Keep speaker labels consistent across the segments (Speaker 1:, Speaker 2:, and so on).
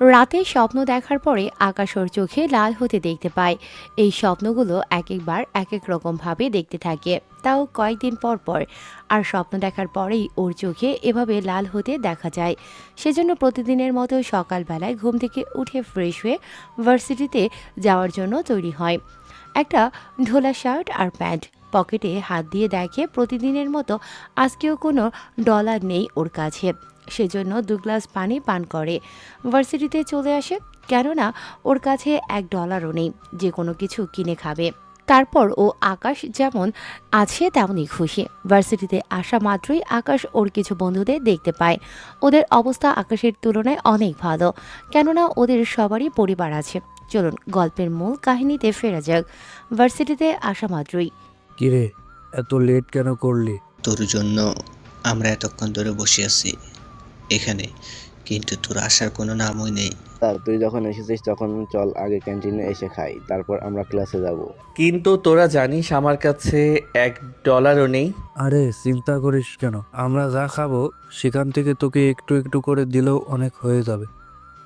Speaker 1: রাতে স্বপ্ন দেখার পরে আকাশ ওর চোখে লাল হতে দেখতে পায়। এই স্বপ্নগুলো এক একবার এক এক রকম ভাবে দেখতে থাকে, তাও কয়েকদিন পর পর। আর স্বপ্ন দেখার পরেই ওর চোখে এভাবে লাল হতে দেখা যায়। সেজন্য প্রতিদিনের মতো সকালবেলায় ঘুম থেকে উঠে ফ্রেশ হয়ে ভার্সিটিতে যাওয়ার জন্য তৈরি হয়। একটা ঢোলা শার্ট আর প্যান্ট, পকেটে হাত দিয়ে দেখে প্রতিদিনের মতো আজকেও কোনো ডলার নেই ওর কাছে। সেজন্য 2 গ্লাস পানি পান করে ভার্সিটিতে চলে আসে, কেননা ওর কাছে $1ও নেই যে কোনো কিছু কিনে খাবে। তারপর ও আকাশ যেমন আছে তেমনই খুশি। ভার্সিটিতে আসা মাত্রই আকাশ ওর কিছু বন্ধুদের দেখতে পায়। ওদের অবস্থা আকাশের তুলনায় অনেক ভালো, কেননা ওদের সবারই পরিবার আছে। চলুন গল্পের মূল কাহিনীতে ফেরা যাক। ভার্সিটিতে আসা মাত্রই
Speaker 2: কিরে, এত লেট কেন করলি?
Speaker 3: তোর জন্য আমরা এতক্ষণ ধরে বসে আছি এখানে, কিন্তু তোর আসার কোনো নামই নেই।
Speaker 4: স্যার, তুই যখন এসেছিস তখন চল আগে ক্যান্টিনে এসে খাই, তারপর আমরা ক্লাসে যাব।
Speaker 5: কিন্তু তোরা জানিস আমার কাছে $1ও নেই।
Speaker 2: আরে চিন্তা করিস কেন, আমরা যা খাবো সেখান থেকে তোকে একটু একটু করে দিলেও অনেক হয়ে যাবে।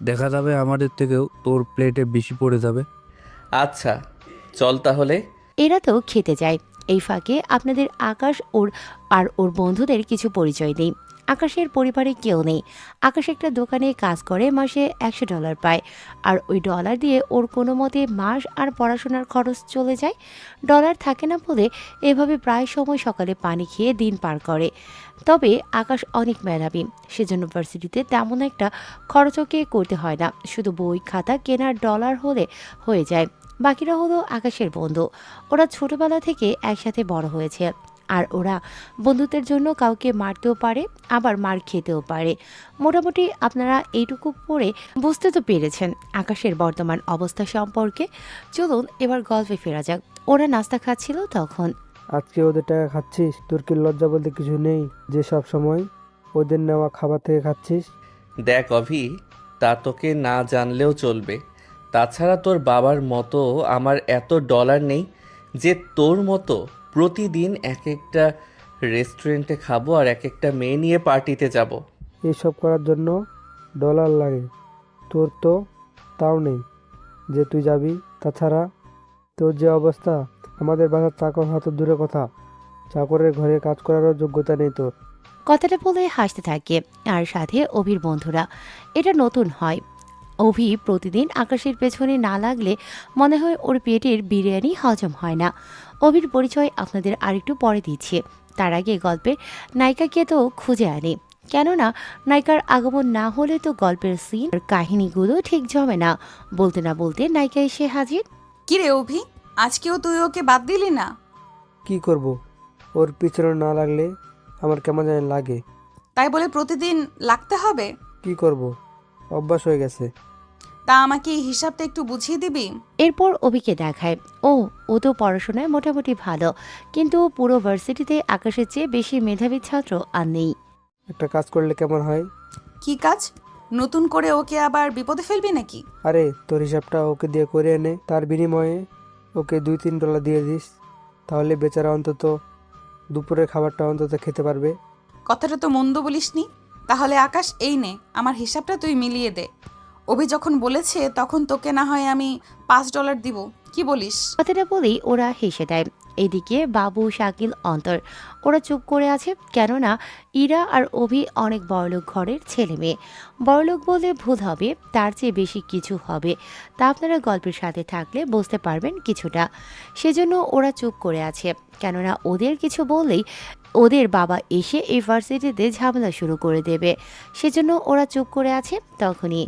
Speaker 2: দেখা যাবে আমাদের থেকেও তোর প্লেটে বেশি পড়ে যাবে।
Speaker 5: আচ্ছা চল তাহলে।
Speaker 1: এরা তো খেতে যায়। এই ফাঁকে আপনাদের আকাশ ওর বন্ধুদের কিছু পরিচয় দিই। আকাশের পরিবারে কেউ নেই। আকাশ একটা দোকানে কাজ করে, মাসে $100 পায়। আর ওই ডলার দিয়ে ওর কোনো মতে মাস আর পড়াশোনার খরচ চলে যায়। ডলার থাকে না বলে এভাবে প্রায় সময় সকালে পানি খেয়ে দিন পার করে। তবে আকাশ অনেক মেধাবী, সেজন্য ভার্সিটিতে তেমন একটা খরচ ওকে করতে হয় না। শুধু বই খাতা কেনার ডলার হলে হয়ে যায়। বাকিরা হলো আকাশের বন্ধু। ওরা ছোটবেলা থেকে একসাথে বড় হয়েছে। আর ওরা বন্ধুত্বের জন্য কাউকে মারতেও পারে, আবার মার খেতেও পারে। মোটামুটি আপনারা এইটুকু পড়ে বুঝতে তো পেরেছেন আকাশের বর্তমান অবস্থা সম্পর্কে। চলুন এবার গল্পে ফেরা যাক। ওরা নাস্তা খাচ্ছিল তখন।
Speaker 6: আজকে ওদের টাকা খাচ্ছিস? তোর কি লজ্জা বলতে কিছু নেই যে সব সময় ওদের নেওয়া খাবার থেকে খাচ্ছিস?
Speaker 5: দেখ অভি, তা তোকে না জানলেও চলবে। তাছাড়া তোর বাবার মতো আমার এত ডলার নেই যে তোর মতো প্রতিদিন এক একটা রেস্টুরেন্টে খাবো আর এক একটা মেয়ে নিয়ে পার্টিতে যাব।
Speaker 6: এইসব করার জন্য ডলার লাগে, তোর তো তাও নেই যে তুই যাবি। তাছাড়া তোর যে অবস্থা, আমাদের বাসার চাকর হয়তো দূরে কথা, চাকরের ঘরে কাজ করারও যোগ্যতা নেই তোর।
Speaker 1: কথাটা বলে হাসতে থাকে, আর সাথে অভির বন্ধুরা। এটা নতুন হয়। অভি প্রতিদিন আকাশের পেছনে না লাগলে মনে হয় ওর পেটের বিরিয়ানি হজম হয় না। অভির পরিচয় আপনাদের আরেকটু পরে দিচ্ছে। তার আগে গল্পের নায়িকাকে তো খুঁজে আনি, কেননা নায়িকার আগমন না হলে তো গল্পের সিন আর কাহিনীগুলো ঠিক জমে না। বলতে না বলতে নায়িকা এসে হাজির।
Speaker 7: কিরে অভি, আজকেও তুই ওকে বাদ দিলি না?
Speaker 6: কি করব, ওর পিছনে না লাগলে আমার কেমন জানি লাগে।
Speaker 7: তাই বলে প্রতিদিন লাগতে হবে?
Speaker 6: কি করব, অভ্যাস হয়ে গেছে।
Speaker 7: তা আমাকে এই হিসাবটা একটু বুঝিয়ে দিবি?
Speaker 1: এরপর অভিকে দেখায়, ও তো পড়াশোনায় মোটামুটি ভালো, কিন্তু পুরো ভার্সিটিতে আকাশের চেয়ে বেশি মেধাবী ছাত্র আর নেই।
Speaker 6: একটা কাজ করলে কেমন হয়?
Speaker 7: কি কাজ? নতুন করে ওকে আবার বিপদে ফেলবি নাকি?
Speaker 6: আরে তোর হিসাবটা ওকে দিয়ে করে এনে তার বিনিময়ে ওকে $2-3 দিয়ে দিস, তাহলে বেচারা অন্তত দুপুরের খাবারটা অন্তত খেতে পারবে।
Speaker 7: কথাটা তো মন্দ বলিসনি। তাহলে আকাশ, এই নে, আমার হিসাবটা তুই মিলিয়ে দে। অভি যখন বলেছে তখন তোকে না হয় আমি $5 দিব, কি বলিস?
Speaker 1: কথাটা বলেই ওরা হেসে দেয়। এদিকে বাবু, শাকিল, অন্তর ওরা চুপ করে আছে, কেননা ইরা আর অভি অনেক বড়লোক ঘরের ছেলে মেয়ে। বড়লোক বলে ভুল হবে, তার চেয়ে বেশি কিছু হবে, তা আপনারা গল্পের সাথে থাকলে বুঝতে পারবেন কিছুটা। সেজন্য ওরা চুপ করে আছে, কেননা ওদের কিছু বললেই ওদের বাবা এসে এই ভার্সিটিতে ঝামেলা শুরু করে দেবে। সেজন্য ওরা চুপ করে আছে। তখনই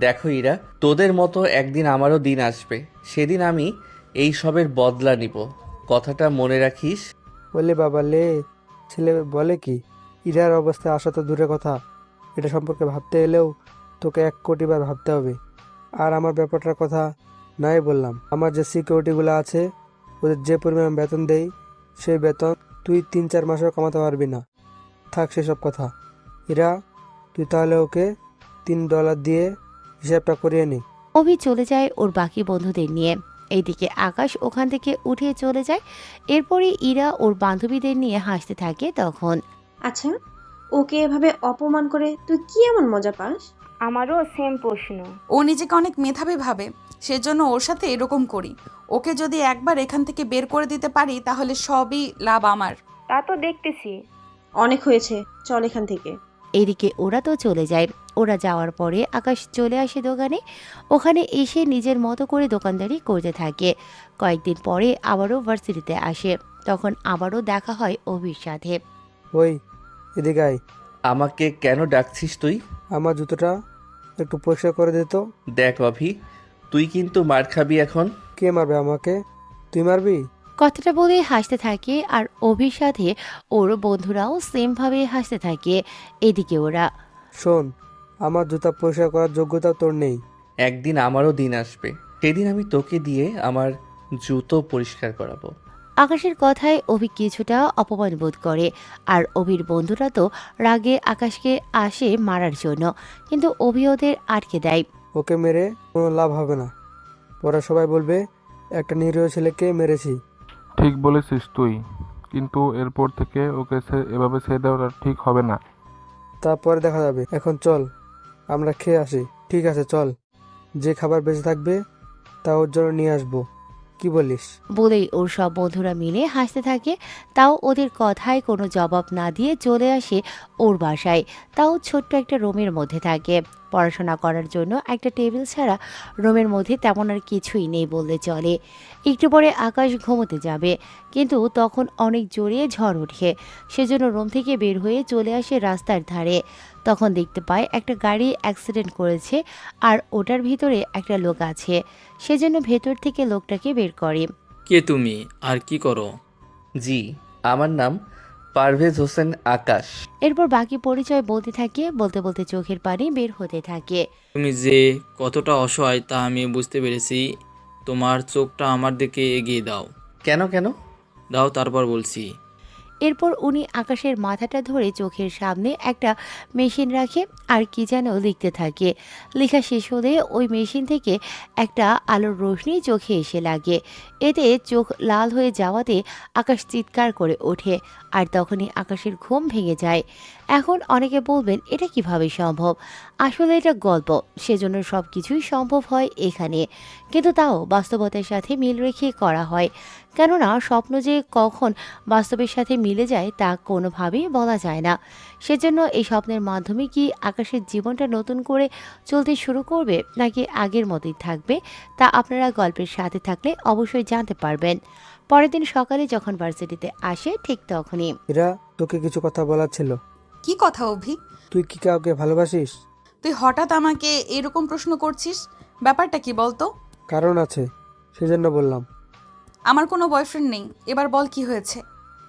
Speaker 5: দেখো ইরা, তোদের মতো একদিন আমারও দিন আসবে, সেদিন আমি এই সবের বদলা নিব। কথাটা মনে রাখিস।
Speaker 6: বলে বাবা লে, ছেলে বলে কি? ইরার অবস্থায় আসা তো দূরের কথা, এটা সম্পর্কে ভাবতে এলেও তোকে 1 কোটি বার ভাবতে হবে। আর আমার ব্যাপারটার কথা নাই বললাম, আমার যে সিকিউরিটিগুলো আছে ওদের যে পরিমাণ বেতন দেই, সেই বেতন তুই 3-4 মাসেও কামাতে পারবি না। থাক সেসব কথা। ইরা, তুই তাহলে ওকে $3 দিয়ে হিসাবটা করিয়ে নি।
Speaker 1: অভি চলে যায় ওর বাকি বন্ধুদের নিয়ে। এইদিকে আকাশ ওখান থেকে উঠে চলে যায়। এরপরে ইরা ওর বান্ধবীদের নিয়ে হাসতে থাকে। তখন
Speaker 8: আচ্ছা, ওকে এভাবে অপমান করে তুই কি এমন মজা পাস? আমারও সেম প্রশ্ন।
Speaker 7: ও নিজেকে অনেক মেধাবী ভাবে, সেজন্য ওর সাথে এরকম করি। ওকে যদি একবার এখান থেকে বের করে দিতে পারি তাহলে সবই লাভ আমার।
Speaker 8: তা তো দেখতেছি।
Speaker 9: অনেক হয়েছে, চল এখান থেকে।
Speaker 1: এদিকে ওরা তো চলে যায়। ওরা যাওয়ার পরে আকাশ চলে আসে দোকানে। ওখানে এসে নিজের মতো করে দোকানদারি করতে থাকে। কয়েকদিন পরে আবারও ভার্সিটিতে আসে। তখন আবারও দেখা হয় অভির সাথে।
Speaker 6: ওই এদিকে আয়,
Speaker 5: আমাকে কেন ডাকছিস তুই?
Speaker 6: আমার জুতোটা একটু পরিষ্কার করে দে তো।
Speaker 5: দেখ অভি, তুই কিন্তু মার খাবি এখন।
Speaker 6: কে মারবে আমাকে? তুই মারবি?
Speaker 1: কথাটা বলে হাসতে থাকে আর অভির সাথে ওর বন্ধুরাও সেমভাবে হাসতে থাকে। এদিকে ওরা
Speaker 6: শোন, আমার জুতা পরিষ্কার করার যোগ্যতা তোর নেই।
Speaker 5: একদিন আমারও দিন আসবে, সেদিন আমি তোকে দিয়ে আমার জুতো পরিষ্কার করাবো।
Speaker 1: আকাশের কথায় অভি কিছুটা অপমান বোধ করে। আর অভির বন্ধুরা তো রাগে আকাশকে আসে মারার জন্য, কিন্তু অভি ওদের আটকে দেয়।
Speaker 6: ওকে মেরে কোনো লাভ হবে না। পরে সবাই বলবে একটা নিরীহ ছেলেকে মেরেছি।
Speaker 10: ঠিক বলেছিস তুই, কিন্তু এরপর থেকে ওকে এভাবে ছেড়ে দেওয়াটা ঠিক হবে না।
Speaker 6: তারপরে দেখা যাবে। এখন চল, আমরা খেয়ে আসি। ঠিক আছে চল, যে খাবার বেঁচে থাকবে তা ওর জন্য নিয়ে আসবো। কি বলিস?
Speaker 1: বলেই ওর সব বন্ধুরা মিলে হাসতে থাকে। তাও ওদের কথায় কোনো জবাব না দিয়ে চলে আসে ওর বাসায়। তাও ছোট্ট একটা রুমের মধ্যে থাকে। পড়াশোনা করার জন্য একটা টেবিল ছাড়া রুমের মধ্যে তেমন আর কিছুই নেই বললে চলে। একটু পরে আকাশ ঘুমোতে যাবে, কিন্তু তখন অনেক জোরে ঝড় ওঠে। সেজন্য রুম থেকে বের হয়ে চলে আসে রাস্তার ধারে। তখন দেখতে পায় একটা গাড়ি অ্যাক্সিডেন্ট করেছে আর ওটার ভিতরে একটা লোক আছে। সেজন্য ভেতর থেকে লোকটাকে বের করে।
Speaker 11: কে তুমি আর কি করো?
Speaker 5: জি, আমার নাম পারভেজ হোসেন আকাশ।
Speaker 1: এরপর বাকি পরিচয় বলতে থাকে। বলতে বলতে চোখের পানি বের হতে থাকে।
Speaker 11: তুমি যে কতটা অসহায় তা আমি বুঝতে পেরেছি। তোমার চোখটা আমার দিকে এগিয়ে দাও।
Speaker 5: কেন কেন?
Speaker 11: দাও, তারপর বলছি।
Speaker 1: এরপর উনি আকাশের মাথাটা ধরে চোখের সামনে একটা মেশিন রাখে আর কি যেন লিখতে থাকে। লেখা শেষ হলে ওই মেশিন থেকে একটা আলোর রোশনি চোখে এসে লাগে। এতে চোখ লাল হয়ে যাওয়াতে আকাশ চিৎকার করে ওঠে। আর তখনই আকাশের ঘুম ভেঙে যায়। এখন অনেকে বলবেন এটা কিভাবে সম্ভব। আসলে এটা গল্প, সেজন্য সব কিছুই সম্ভব হয় এখানে। কিন্তু তাও বাস্তবতার সাথে মিল রেখে করা হয়। কেননা স্বপ্ন যে কখন বাস্তবের সাথে মিলে যায় তা কোনোভাবেই বলা যায় না। সেজন্য এই স্বপ্নের মাধ্যমে কি আকাশের জীবনটা নতুন করে চলতে শুরু করবে নাকি আগের মতোই থাকবে, তা আপনারা গল্পের সাথে থাকলে অবশ্যই জানতে পারবেন। পরের দিন সকালে যখন ভার্সিটিতে আসে ঠিক তখনই।
Speaker 6: এরা তোকে কিছু কথা বলার ছিল।
Speaker 7: কি কথা অভি?
Speaker 6: তুই কি কাউকে ভালোবাসিস?
Speaker 7: তুই হঠাৎ আমাকে এরকম প্রশ্ন করছিস, ব্যাপারটা কি বলতো?
Speaker 6: কারণ আছে, সেজন্য বললাম।
Speaker 7: আমার কোনো বয়ফ্রেন্ড নেই। এবার বল কি হয়েছে?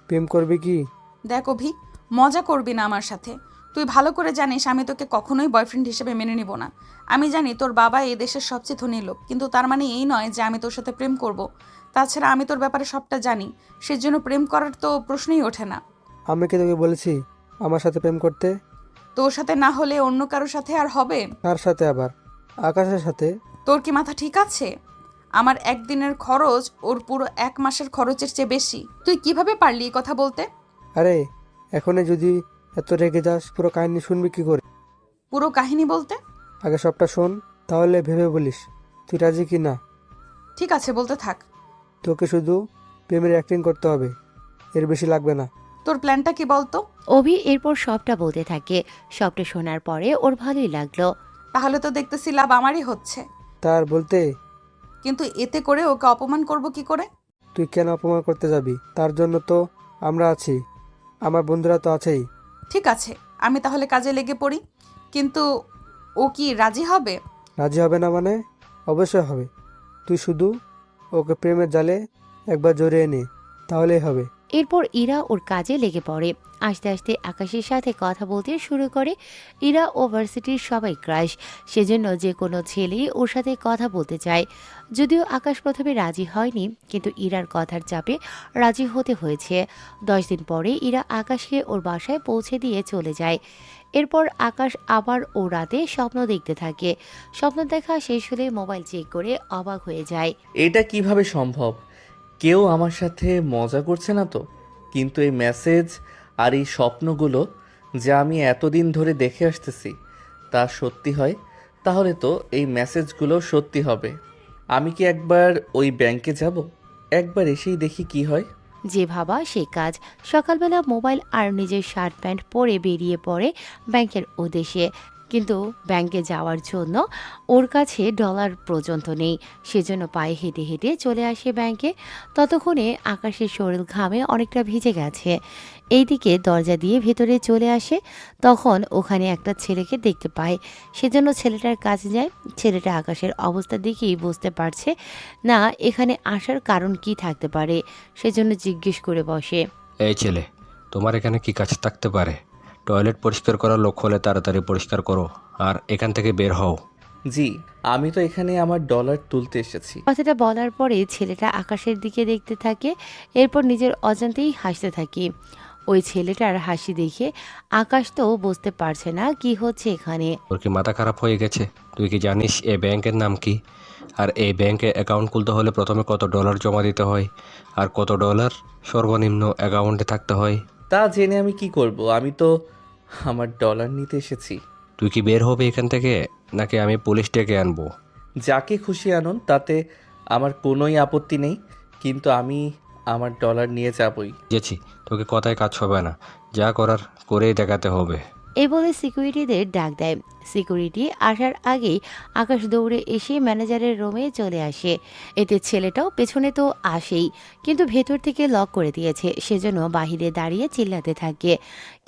Speaker 6: প্রেম করবি কি?
Speaker 7: দেখ অভি, মজা করবি না আমার সাথে। তুই ভালো করে জানিস আমি তোকে কখনোই বয়ফ্রেন্ড হিসেবে মেনে নিব না। আমি জানি তোর বাবা এই দেশের সবচেয়ে ধনী লোক, কিন্তু তার মানে এই নয় যে আমি তোর সাথে প্রেম করব। তাছাড়া আমি তোর ব্যাপারে সবটা জানি, সেজন্য প্রেম করার তো প্রশ্নই ওঠে না।
Speaker 6: আমি কি তোকে বলেছি আমার সাথে প্রেম করতে?
Speaker 7: তোর সাথে না হলে অন্য কারোর সাথে আর হবে?
Speaker 6: কার সাথে আবার? আকাশের সাথে।
Speaker 7: তোর কি মাথা ঠিক আছে? আমার একদিনের খরচ ওর পুরো 1 মাসের খরচের চেয়ে বেশি। তুই কিভাবে পারলি এই কথা বলতে?
Speaker 6: আরে এখনই যদি এত রেগে যাস, পুরো কাহিনী শুনবি কি করে?
Speaker 7: পুরো কাহিনী বলতে?
Speaker 6: আগে সবটা শোন, তাহলে ভেবে বলিস তুই রাজি কি না।
Speaker 7: ঠিক আছে, বলতে থাক।
Speaker 6: তোকে শুধু প্রেমের অ্যাক্টিং করতে হবে, এর বেশি লাগবে না।
Speaker 7: তোর প্ল্যানটা কি বলতো?
Speaker 1: অভি এরপর সবটা বলতে থাকে। সবটা শোনার পরে ওর ভালোই লাগলো।
Speaker 7: তাহলে তো দেখতেছি লাভ আমারই হচ্ছে।
Speaker 6: তার বলতে?
Speaker 7: কিন্তু এতে করে ওকে অপমান করব কি করে?
Speaker 6: তুই কেন অপমান করতে যাবি? তার জন্য তো আমরা আছি, আমার বন্ধুরা তো আছেই।
Speaker 7: ঠিক আছে, আমি তাহলে কাজে লেগে পড়ি। কিন্তু ও কি রাজি হবে?
Speaker 6: রাজি হবে না মানে? অবশ্যই হবে। তুই শুধু ওকে প্রেমের জালে একবার জড়িয়ে নে, তাহলেই হবে।
Speaker 1: এরপর ইরা ওর কাজে লেগে পড়ে। আস্তে আস্তে আকাশের সাথে কথা বলতে শুরু করে। ইরা ও ভার্সিটির সবাই ক্রাশ, সেজন্য যে কোনো ছেলেই ওর সাথে কথা বলতে চায়। যদিও আকাশ প্রথমে রাজি হয়নি, কিন্তু ইরার কথার চাপে রাজি হতে হয়েছে। 10 দিন পরে ইরা আকাশকে ওর বাসায় পৌঁছে দিয়ে চলে যায়। এরপর আকাশ আবার ও রাতে স্বপ্ন দেখতে থাকে। স্বপ্ন দেখা শেষ হলে মোবাইল চেক করে অবাক হয়ে যায়।
Speaker 5: এটা কিভাবে সম্ভব? কেউ আমার সাথে মজা করছে না তো? কিন্তু এই মেসেজ আর এই স্বপ্নগুলো যা আমি এতদিন ধরে দেখে আসতেছি তা সত্যি হয়। তাহলে তো এই মেসেজগুলো সত্যি হবে। আমি কি একবার ওই ব্যাংকে যাব? একবার এসেই দেখি কি হয়।
Speaker 1: যে ভাবা সে কাজ। সকালবেলা মোবাইল আর নিজের শার্ট প্যান্ট পরে বেরিয়ে পড়ে ব্যাংকের উদ্দেশ্যে। কিন্তু ব্যাংকে যাওয়ার জন্য ওর কাছে ডলার পর্যন্ত নেই। সেজন্য পায়ে হেঁটে হেঁটে চলে আসে ব্যাংকে। ততক্ষণে আকাশের শরীর ঘামে অনেকটা ভিজে গেছে। এইদিকে দরজা দিয়ে ভেতরে চলে আসে। তখন ওখানে একটা ছেলেকে দেখতে পায়। সেজন্য ছেলেটার কাছে যায়। ছেলেটা আকাশের অবস্থা দেখেই বুঝতে পারছে না এখানে আসার কারণ কি থাকতে পারে। সেজন্য জিজ্ঞেস করে বসে।
Speaker 12: এই ছেলে, তোমার এখানে কি কাজ থাকতে পারে? টয়লেট পরিষ্কার করার লোক হলে তাড়াতাড়ি পরিষ্কার করো আর এখান থেকে বের হও।
Speaker 5: জি, আমি তো এখানে আমার ডলার তুলতে এসেছি।
Speaker 1: কথাটা বলার পরে ছেলেটা আকাশের দিকে দেখতে থাকে। এরপর নিজের অজান্তেই হাসতে থাকে। ওই ছেলেটার হাসি দেখে আকাশ তো বুঝতে পারছে না কি হচ্ছে এখানে।
Speaker 12: তোর কি মাথা খারাপ হয়ে গেছে? তুই কি জানিস এই ব্যাংকের নাম কি? আর এই ব্যাংকে অ্যাকাউন্ট খুলতে হলে প্রথমে কত ডলার জমা দিতে হয় আর কত ডলার সর্বনিম্ন অ্যাকাউন্টে থাকতে হয়?
Speaker 5: তা জেনে আমি কি করব? আমি তো আমার ডলার নিতে এসেছি।
Speaker 12: তুই কি বের হবে এখান থেকে নাকি আমি পুলিশ ডেকে আনবো?
Speaker 5: যাকে খুশি আনুন, তাতে আমার কোনোই আপত্তি নেই, কিন্তু আমি আমার ডলার নিয়ে যাবই।
Speaker 12: বুঝেছি, তোকে কথায় কাজ হবে না, যা করার করেই দেখাতে হবে।
Speaker 1: এই বলে সিকিউরিটিদের ডাক দেয়। সিকিউরিটি আসার আগেই আকাশ দৌড়ে এসে ম্যানেজারের রুমে চলে আসে। এতে ছেলেটাও পেছনে তো আসেই, কিন্তু ভেতর থেকে লক করে দিয়েছে। সেজন্য বাহিরে দাঁড়িয়ে চিল্লাতে থাকে।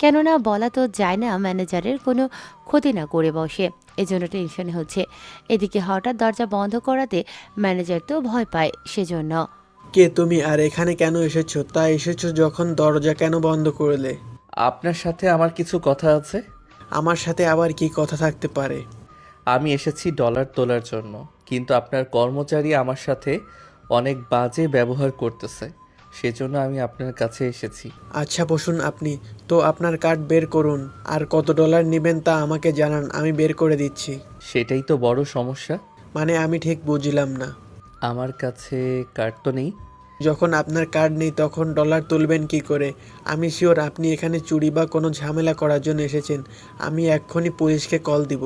Speaker 1: কেননা বলা তো যায় না ম্যানেজারের কোনো ক্ষতি না করে বসে, এজন্য টেনশন হচ্ছে। এদিকে হঠাৎ দরজা বন্ধ করাতে ম্যানেজার তো ভয় পায়। সেজন্য,
Speaker 6: কে তুমি আর এখানে কেন এসেছো? তা এসেছো যখন দরজা কেন বন্ধ করলে?
Speaker 5: আপনার সাথে আমার কিছু কথা আছে।
Speaker 6: আমার সাথে আবার কি কথা থাকতে পারে?
Speaker 5: আমি এসেছি ডলার তোলার জন্য, কিন্তু আপনার কর্মচারী আমার সাথে অনেক বাজে ব্যবহার করতেছে, সেজন্য আমি আপনার কাছে এসেছি।
Speaker 6: আচ্ছা বসুন আপনি। তো আপনার কার্ড বের করুন, আর কত ডলার নেবেন তা আমাকে জানান, আমি বের করে দিচ্ছি।
Speaker 5: সেটাই তো বড় সমস্যা।
Speaker 6: মানে আমি ঠিক বুঝলাম না।
Speaker 5: আমার কাছে কার্ড তো নেই।
Speaker 6: যখন আপনার কার্ড নেই তখন ডলার তুলবেন কি করে? আমি শিওর আপনি এখানে চুরি বা কোনো ঝামেলা করার জন্য এসেছেন। আমি এক্ষুনি পুলিশকে কল দিব।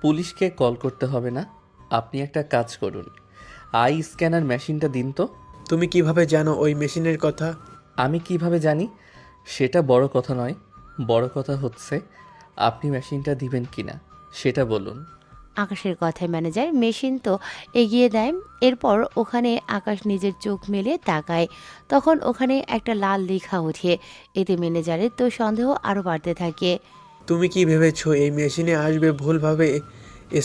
Speaker 5: পুলিশকে কল করতে হবে না, আপনি একটা কাজ করুন, আই স্ক্যানার মেশিনটা দিন তো।
Speaker 6: তুমি কিভাবে জানো ওই মেশিনের কথা?
Speaker 5: আমি কিভাবে জানি সেটা বড় কথা নয়, বড় কথা হচ্ছে আপনি মেশিনটা দিবেন কিনা সেটা বলুন।
Speaker 1: আকাশের কথায় ম্যানেজার মেশিন তো এগিয়ে দেয়। এরপর ওখানে আকাশ নিজের চোখ মেলে তাকায়। তখন ওখানে একটা লাল লেখা ওঠে। এতে ম্যানেজারের তো সন্দেহ আরও বাড়তে থাকে।
Speaker 6: তুমি কি ভেবেছো এই মেশিনে আসবে, ভুলভাবে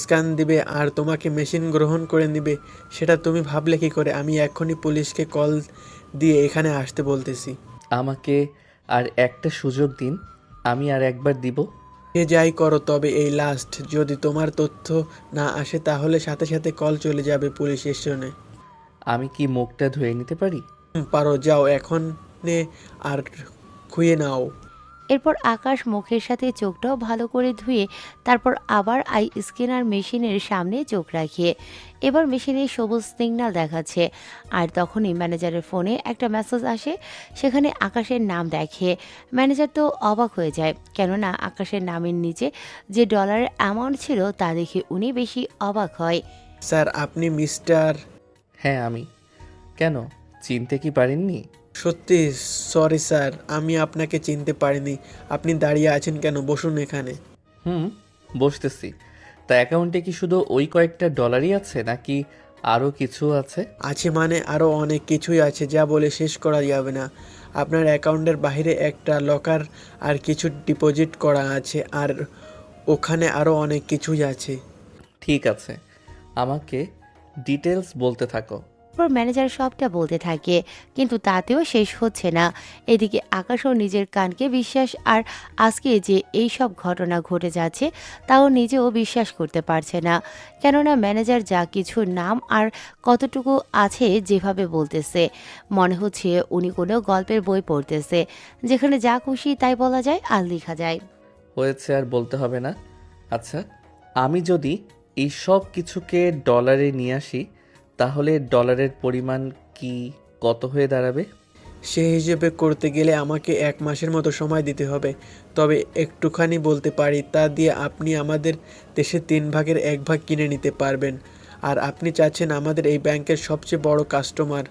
Speaker 6: স্ক্যান দিবে আর তোমাকে মেশিন গ্রহণ করে নেবে? সেটা তুমি ভাবলে কি করে? আমি এক্ষুনি পুলিশকে কল দিয়ে এখানে আসতে বলতেছি।
Speaker 5: আমাকে আর একটা সুযোগ দিন, আমি আর একবার দিব।
Speaker 6: যে যাই করো, তবে এই লাস্ট। যদি তোমার তথ্য না আসে তাহলে সাথে সাথে কল চলে যাবে পুলিশ স্টেশনে।
Speaker 5: আমি কি মুখটা ধুয়ে নিতে পারি?
Speaker 6: পারো, যাও এখন আর খুঁয়ে নাও।
Speaker 1: এরপর আকাশ মুখের সাথে চোখটাও ভালো করে ধুয়ে তারপর আবার আই স্ক্যানার মেশিনের সামনে চোখ রাখিয়ে এবার মেশিনে সবুজ সিগন্যাল দেখাচ্ছে। আর তখনই ম্যানেজারের ফোনে একটা মেসেজ আসে। সেখানে আকাশের নাম দেখে ম্যানেজার তো অবাক হয়ে যায়, কেননা আকাশের নামের নিচে যে ডলারের অ্যামাউন্ট ছিল তা দেখে উনি বেশি অবাক হয়।
Speaker 6: স্যার, আপনি মিস্টার?
Speaker 5: হ্যাঁ আমি। কেন, চিনতে কি পারেননি?
Speaker 6: সত্যি সরি স্যার, আমি আপনাকে চিনতে পারিনি। আপনি দাঁড়িয়ে আছেন কেন? বসুন এখানে।
Speaker 5: বসতেছি। তা অ্যাকাউন্টে কি শুধু ওই কয়েকটা ডলারই আছে নাকি আরও কিছু আছে?
Speaker 6: আছে মানে আরও অনেক কিছুই আছে, যা বলে শেষ করা যাবে না। আপনার অ্যাকাউন্টের বাইরে একটা লকার আর কিছু ডিপোজিট করা আছে, আর ওখানে আরও অনেক কিছুই আছে।
Speaker 5: ঠিক আছে, আমাকে ডিটেলস বলতে থাকো।
Speaker 1: তারপর ম্যানেজার সবটা বলতে থাকে, কিন্তু তাতেও শেষ হচ্ছে না। এদিকে আকাশও নিজের কানকে বিশ্বাস আর আজকে যে এই সব ঘটনা ঘটে যাচ্ছে তাও নিজেও বিশ্বাস করতে পারছে না। কেননা ম্যানেজার যা কিছু নাম আর কতটুকু আছে যেভাবে বলতেছে, মনে হচ্ছে উনি কোনো গল্পের বই পড়তেছে, যেখানে যা খুশি তাই বলা যায় আর লেখা যায়।
Speaker 5: হয়েছে, আর বলতে হবে না। আচ্ছা, আমি যদি এই সব কিছুকে ডলারে নিয়ে আসি তাহলে ডলারের পরিমাণ কি কত হয়ে দাঁড়াবে?
Speaker 13: সেই হিসেবে করতে গেলে আমাকে 1 মাসের মতো সময় দিতে হবে। তবে একটুখানি বলতে পারি, তা দিয়ে আপনি আমাদের দেশের 3 ভাগের 1 ভাগ কিনে নিতে পারবেন। আর আপনি চাচ্ছেন আমাদের এই ব্যাংকের সবচেয়ে বড় কাস্টমার।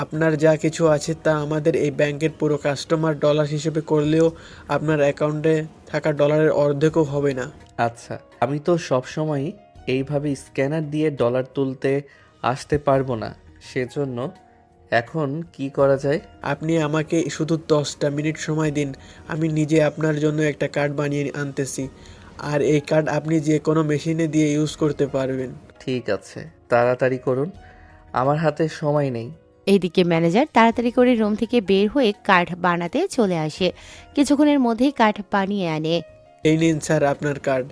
Speaker 13: আপনার যা কিছু আছে তা আমাদের এই ব্যাংকের পুরো কাস্টমার ডলার হিসেবে করলেও আপনার অ্যাকাউন্টে থাকা ডলারের অর্ধেকও হবে না।
Speaker 5: আচ্ছা, আমি তো সবসময় এইভাবে স্ক্যানার দিয়ে ডলার তুলতে আসতে পারবো না, সেজন্য এখন কি করা যায়?
Speaker 13: আপনি আমাকে শুধু 10টা মিনিট সময় দিন, আমি নিজে আপনার জন্য একটা কার্ড বানিয়ে আনতেছি। আর এই কার্ড আপনি যে কোনো মেশিনে দিয়ে ইউজ করতে পারবেন।
Speaker 5: ঠিক আছে, তাড়াতাড়ি করুন, আমার হাতে সময় নেই।
Speaker 1: এইদিকে ম্যানেজার তাড়াতাড়ি করে রুম থেকে বের হয়ে কার্ড বানাতে চলে আসে। কিছুক্ষণের মধ্যেই কার্ড বানিয়ে আনে।
Speaker 13: এই নিন স্যার আপনার কার্ড।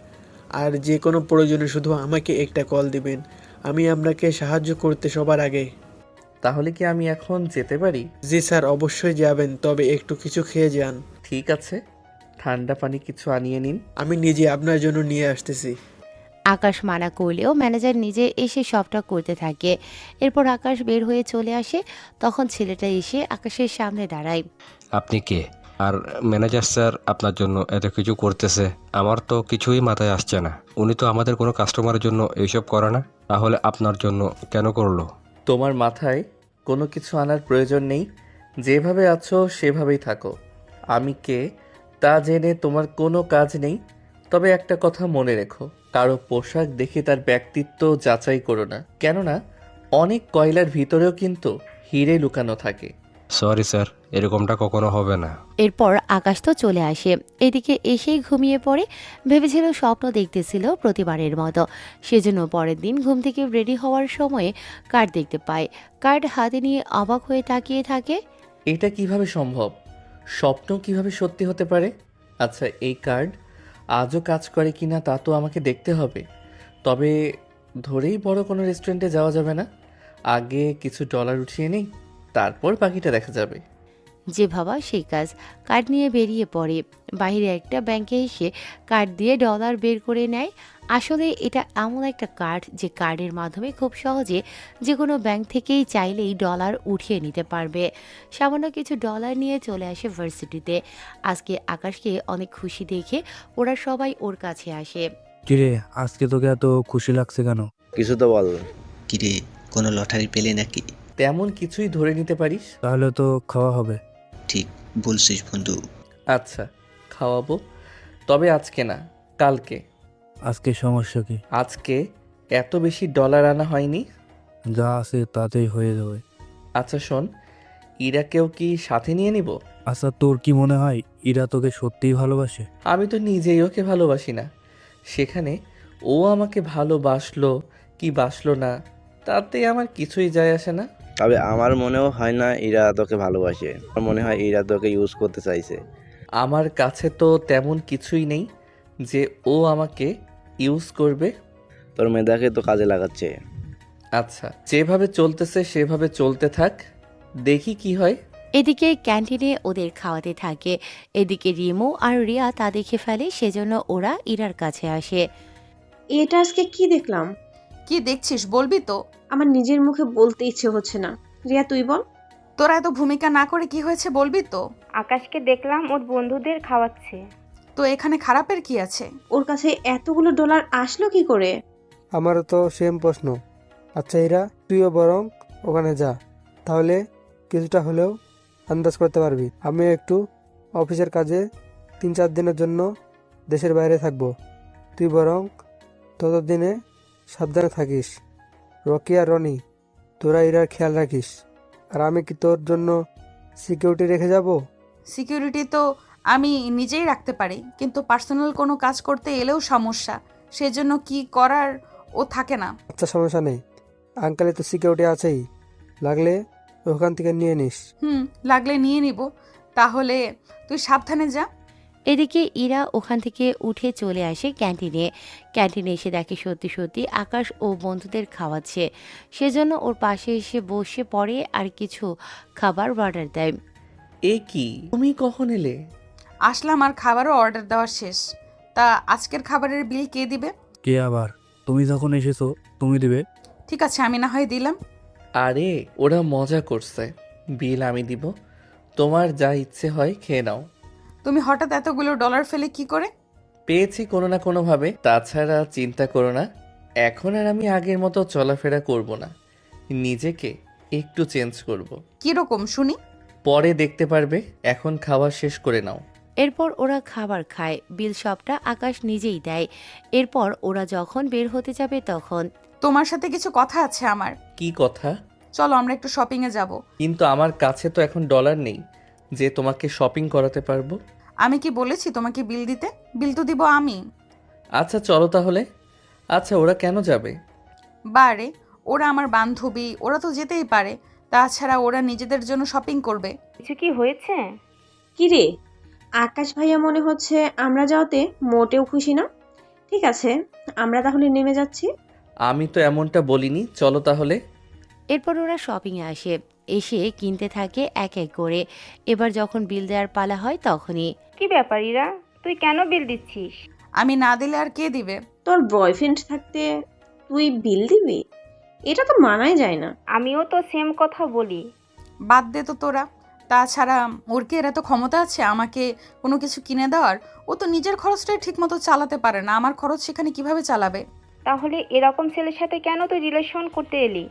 Speaker 13: আর যে কোনো প্রয়োজনে শুধু আমাকে একটা কল দিবেন, আমি আপনাকে সাহায্য করতে সবার আগে।
Speaker 5: তাহলে কি আমি এখন যেতে পারি?
Speaker 13: জি স্যার, অবশ্যই যাবেন, তবে একটু কিছু খেয়ে যান।
Speaker 5: ঠিক আছে, ঠান্ডা পানি কিছু আনিয়ে নিন।
Speaker 13: আমি নিজে আপনার জন্য নিয়ে আসতেছি।
Speaker 1: আকাশ মানা করলেও ম্যানেজার নিজে এসে সবটা করতে থাকে। এরপর আকাশ বের হয়ে চলে আসে। তখন ছেলেটা এসে আকাশের সামনে দাঁড়ায়।
Speaker 12: আপনি কে? আর ম্যানেজার স্যার আপনার জন্য এত কিছু করতেছে, আমার তো কিছুই মাথায় আসছে না। উনি তো আমাদের কোনো কাস্টমারের জন্য এইসব করে না, তাহলে আপনার জন্য কেন করলো?
Speaker 5: তোমার মাথায় কোনো কিছু আনার প্রয়োজন নেই, যেভাবে আছো সেভাবেই থাকো। আমি কে তা জেনে তোমার কোনো কাজ নেই। তবে একটা কথা মনে রেখো, কারো পোশাক দেখে তার ব্যক্তিত্ব যাচাই করো না, কেননা অনেক কয়লার ভিতরেও কিন্তু হিরে লুকানো থাকে।
Speaker 12: সরি স্যার, এরকমটা কখনো হবে না।
Speaker 1: এরপর আকাশ তো চলে আসে। এদিকে এসেই ঘুমিয়ে পড়ে। ভেবেছিল স্বপ্ন দেখতেছিল প্রতিবারের মতো। সেজন্য পরের দিন ঘুম থেকে রেডি হওয়ার সময়ে কার্ড দেখতে পায়। কার্ড হাতে নিয়ে অবাক হয়ে তাকিয়ে থাকে।
Speaker 5: এটা কিভাবে সম্ভব? স্বপ্ন কিভাবে সত্যি হতে পারে? আচ্ছা, এই কার্ড আজও কাজ করে কিনা তা তো আমাকে দেখতে হবে। তবে ধরেই বড় কোনো রেস্টুরেন্টে যাওয়া যাবে না, আগে কিছু ডলার উঠিয়ে নেই, তারপর বাকিটা দেখা যাবে।
Speaker 1: যে ভাবা সেই কাজ। কার্ড নিয়ে বেরিয়ে পড়ে। বাইরে একটা ব্যাংকে এসে কার্ড দিয়ে ডলার বের করে নেয়। আসলে এটা এমন একটা কার্ড যে কার্ডের মাধ্যমে খুব সহজে যে কোনো ব্যাংক থেকেই চাইলেই ডলার উঠিয়ে নিতে পারবে। সামান্য কিছু ডলার নিয়ে চলে আসে ভার্সিটিতে। আজকে আকাশকে অনেক খুশি দেখে ওরা সবাই ওর কাছে আসে।
Speaker 2: কিরে, আজকে তোকে এত খুশি লাগছে কেন?
Speaker 4: কিছু তো বল।
Speaker 3: কিরে, কোনো লটারি পেলে নাকি?
Speaker 5: তেমন কিছুই ধরে নিতে পারিস।
Speaker 2: তাহলে তো খাওয়া হবে।
Speaker 3: ঠিক বলছিস বন্ধু।
Speaker 5: আচ্ছা, খাওয়াবো, তবে আজকে না, কালকে।
Speaker 2: আজকে সমস্যা কি?
Speaker 5: আজকে এত বেশি ডলার আনা হয়নি।
Speaker 2: যা আছে তাতেই হয়ে যাবে।
Speaker 5: আচ্ছা শোন, ইরাকেও কি সাথে নিয়ে নিব?
Speaker 2: আচ্ছা, তোর কি মনে হয় ইরা তোকে সত্যিই ভালোবাসে?
Speaker 5: আমি তো নিজেই ওকে ভালোবাসি না, সেখানে ও আমাকে ভালোবাসলো কি বাসলো না তাতে আমার কিছুই যায় আসে না।
Speaker 4: তবে আমার মনেও হয় না ইরা তোকে ভালোবাসে, আমার মনে হয় ইরা তোকে ইউজ করতে চাইছে।
Speaker 5: আমার কাছে তো তেমন কিছুই নেই যে ও আমাকে ইউজ করবে।
Speaker 4: তোর মেধাকে তো কাজে লাগাচ্ছে।
Speaker 5: আচ্ছা, যেভাবে চলতেছে সেভাবে চলতে থাক, দেখি কি হয়।
Speaker 1: এদিকে ক্যান্টিনে ওদের খাওয়াতে থাকে। এদিকে রিমু আর রিয়া তা দেখে ফেলে। সেজন্য ওরা ইরার কাছে আসে।
Speaker 9: এটা আজকে কি দেখলাম?
Speaker 7: কি দেখছিস বলবি তো?
Speaker 9: আমার নিজের মুখে বলতে ইচ্ছে হচ্ছে না। রিয়া তুই বল।
Speaker 7: তোরা এত ভূমিকা না করে কি হয়েছে বলবি তো?
Speaker 8: আকাশকে দেখলাম ওর বন্ধুদের খাওয়াচ্ছে।
Speaker 7: তো এখানে খারাপের কি আছে?
Speaker 9: ওর কাছে এতগুলো ডলার আসলো কি করে?
Speaker 6: আমারও তো সেম প্রশ্ন। আচ্ছা ইরা, তুইও বরং ওখানে যা, তাহলে কিছুটা হলেও আন্দাজ করতে পারবি। আমি একটু অফিসের কাজে 3-4 দিনের জন্য দেশের বাইরে থাকবো। তুই বরং ততদিনে সাবধানে থাকিস। রকি আর রনি, তোরা ইরার খেয়াল রাখিস। আর আমি কি তোর জন্য সিকিউরিটি রেখে যাব?
Speaker 7: সিকিউরিটি তো আমি নিজেই রাখতে পারি, কিন্তু পার্সোনাল কোনো কাজ করতে এলেও সমস্যা, সেজন্য কি করার ও থাকে না।
Speaker 6: আচ্ছা সমস্যা নেই, আঙ্কেলে তো সিকিউরিটি আছেই, লাগলে ওখান থেকে নিয়ে নিস।
Speaker 7: লাগলে নিয়ে নিব, তাহলে তুই সাবধানে যা।
Speaker 1: এদিকে ইরা ওখান থেকে উঠে চলে আসে ক্যান্টিনে। ক্যান্টিনে এসে দেখে সত্যি সত্যি আকাশ ও বন্ধুদের খাওয়াচ্ছে। সেজন্য ওর পাশে এসে বসে পড়ে আর কিছু খাবার অর্ডার দেয়।
Speaker 5: এ কি, তুমি কখন এলে?
Speaker 7: আসলাম, আর খাবারও অর্ডার দেওয়া শেষ। তা আজকের খাবারের বিল কে দিবে?
Speaker 2: কে আবার? তুমি যখন এসেছো তুমি দিবে।
Speaker 7: ঠিক আছে, আমি না হয় দিলাম।
Speaker 5: আরে ওরা মজা করছে, বিল আমি দিব। তোমার যা ইচ্ছে হয় খেয়ে নাও।
Speaker 7: তুমি হঠাৎ এতগুলো ডলার ফেলে কি করে?
Speaker 5: পেয়েছি কোনো না কোনোভাবে। তাছাড়া চিন্তা করো না, এখন আর আমি আগের মতো চলাফেরা করব না, নিজেকে একটু চেঞ্জ করব।
Speaker 7: কিরকম শুনি?
Speaker 5: পরে দেখতে পারবে, এখন খাওয়া শেষ করে নাও।
Speaker 1: এরপর ওরা খাবার খায়, বিল সবটা আকাশ নিজেই দেয়। এরপর ওরা যখন বের হতে যাবে তখন
Speaker 7: তোমার সাথে কিছু কথা আছে আমার।
Speaker 5: কি কথা?
Speaker 7: চলো আমরা একটু শপিং এ যাব।
Speaker 5: কিন্তু আমার কাছে তো এখন ডলার নেই যে তোমাকে শপিং করাতে পারবো।
Speaker 7: আমি কি বলেছি তোমাকে বিল দিতে? বিল তো দিব আমি।
Speaker 5: আচ্ছা চলো তাহলে। আচ্ছা ওরা কেন যাবে?
Speaker 7: বারে, ওরা আমার বান্ধবী, ওরা তো যেতেই পারে। তাছাড়া ওরা নিজেদের জন্য শপিং করবে।
Speaker 8: কিছু কি হয়েছে?
Speaker 9: কি রে, আকাশ ভাইয়া মনে হচ্ছে আমরা যাওয়াতে মোটেও খুশি না। ঠিক আছে, আমরা তাহলে নেমে যাচ্ছি।
Speaker 5: আমি তো এমনটা বলিনি, চলো তাহলে।
Speaker 1: এরপর ওরা শপিংয়ে আসে, এসে কিনতে থাকে এক এক করে। এবার যখন বিল দেওয়ার পালা হয় তখনই
Speaker 8: কি ব্যাপার ইরা, তুই কেন বিল দিচ্ছিস?
Speaker 7: আমি না দিলে আর কে দিবে?
Speaker 9: তোর বয়ফ্রেন্ড থাকতে তুই বিল দিবি? এটা তো মানাই যায় না।
Speaker 8: আমিও তো সেম কথা বলি।
Speaker 7: বাদ দে তো তোরা। তাছাড়া ওর কি এর এত ক্ষমতা আছে আমাকে কোনো কিছু কিনে দেওয়ার? ও তো নিজের খরচটাই ঠিক মতো চালাতে পারে না, আমার খরচ সেখানে কিভাবে চালাবে?
Speaker 8: তাহলে এরকম ছেলের সাথে কেন তুই রিলেশন করতে এলি?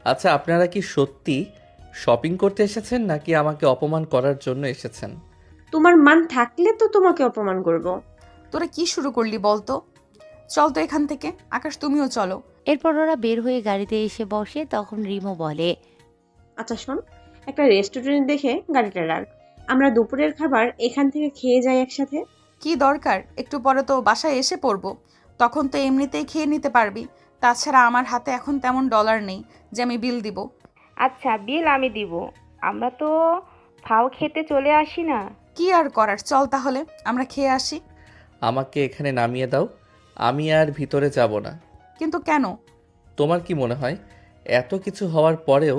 Speaker 5: আচ্ছা আপনারা কি সত্যি শপিং করতে এসেছেন নাকি আমাকে অপমান করার জন্য এসেছেন?
Speaker 9: তোমার মান থাকলে তো তোমাকে অপমান করব।
Speaker 7: তোরা কি শুরু করলি বলতো? চল তো এখান থেকে। আকাশ তুমিও চলো।
Speaker 1: এরপর ওরা বের হয়ে গাড়িতে এসে বসে, তখন রিমো বলে,
Speaker 9: আচ্ছা শোন, একটা রেস্টুরেন্ট দেখে গাড়িটা রাখ, আমরা দুপুরের খাবার এখান থেকে খেয়ে যাই একসাথে।
Speaker 7: কি দরকার? একটু পরে তো বাসায় এসে পড়বো, তখন তো এমনিতেই খেয়ে নিতে পারবি। তাছাড়া আমার হাতে এখন তেমন ডলার নেই যে আমি বিল দিব।
Speaker 8: আচ্ছা বিল আমি দিব, আমরা তো ফাও খেতে চলে আসি না।
Speaker 7: কি আর করার, চল তাহলে আমরা খেয়ে আসি।
Speaker 5: আমাকে এখানে নামিয়ে দাও, আমি আর ভিতরে যাব না।
Speaker 7: কিন্তু কেন?
Speaker 5: তোমার কি মনে হয় এত কিছু হওয়ার পরেও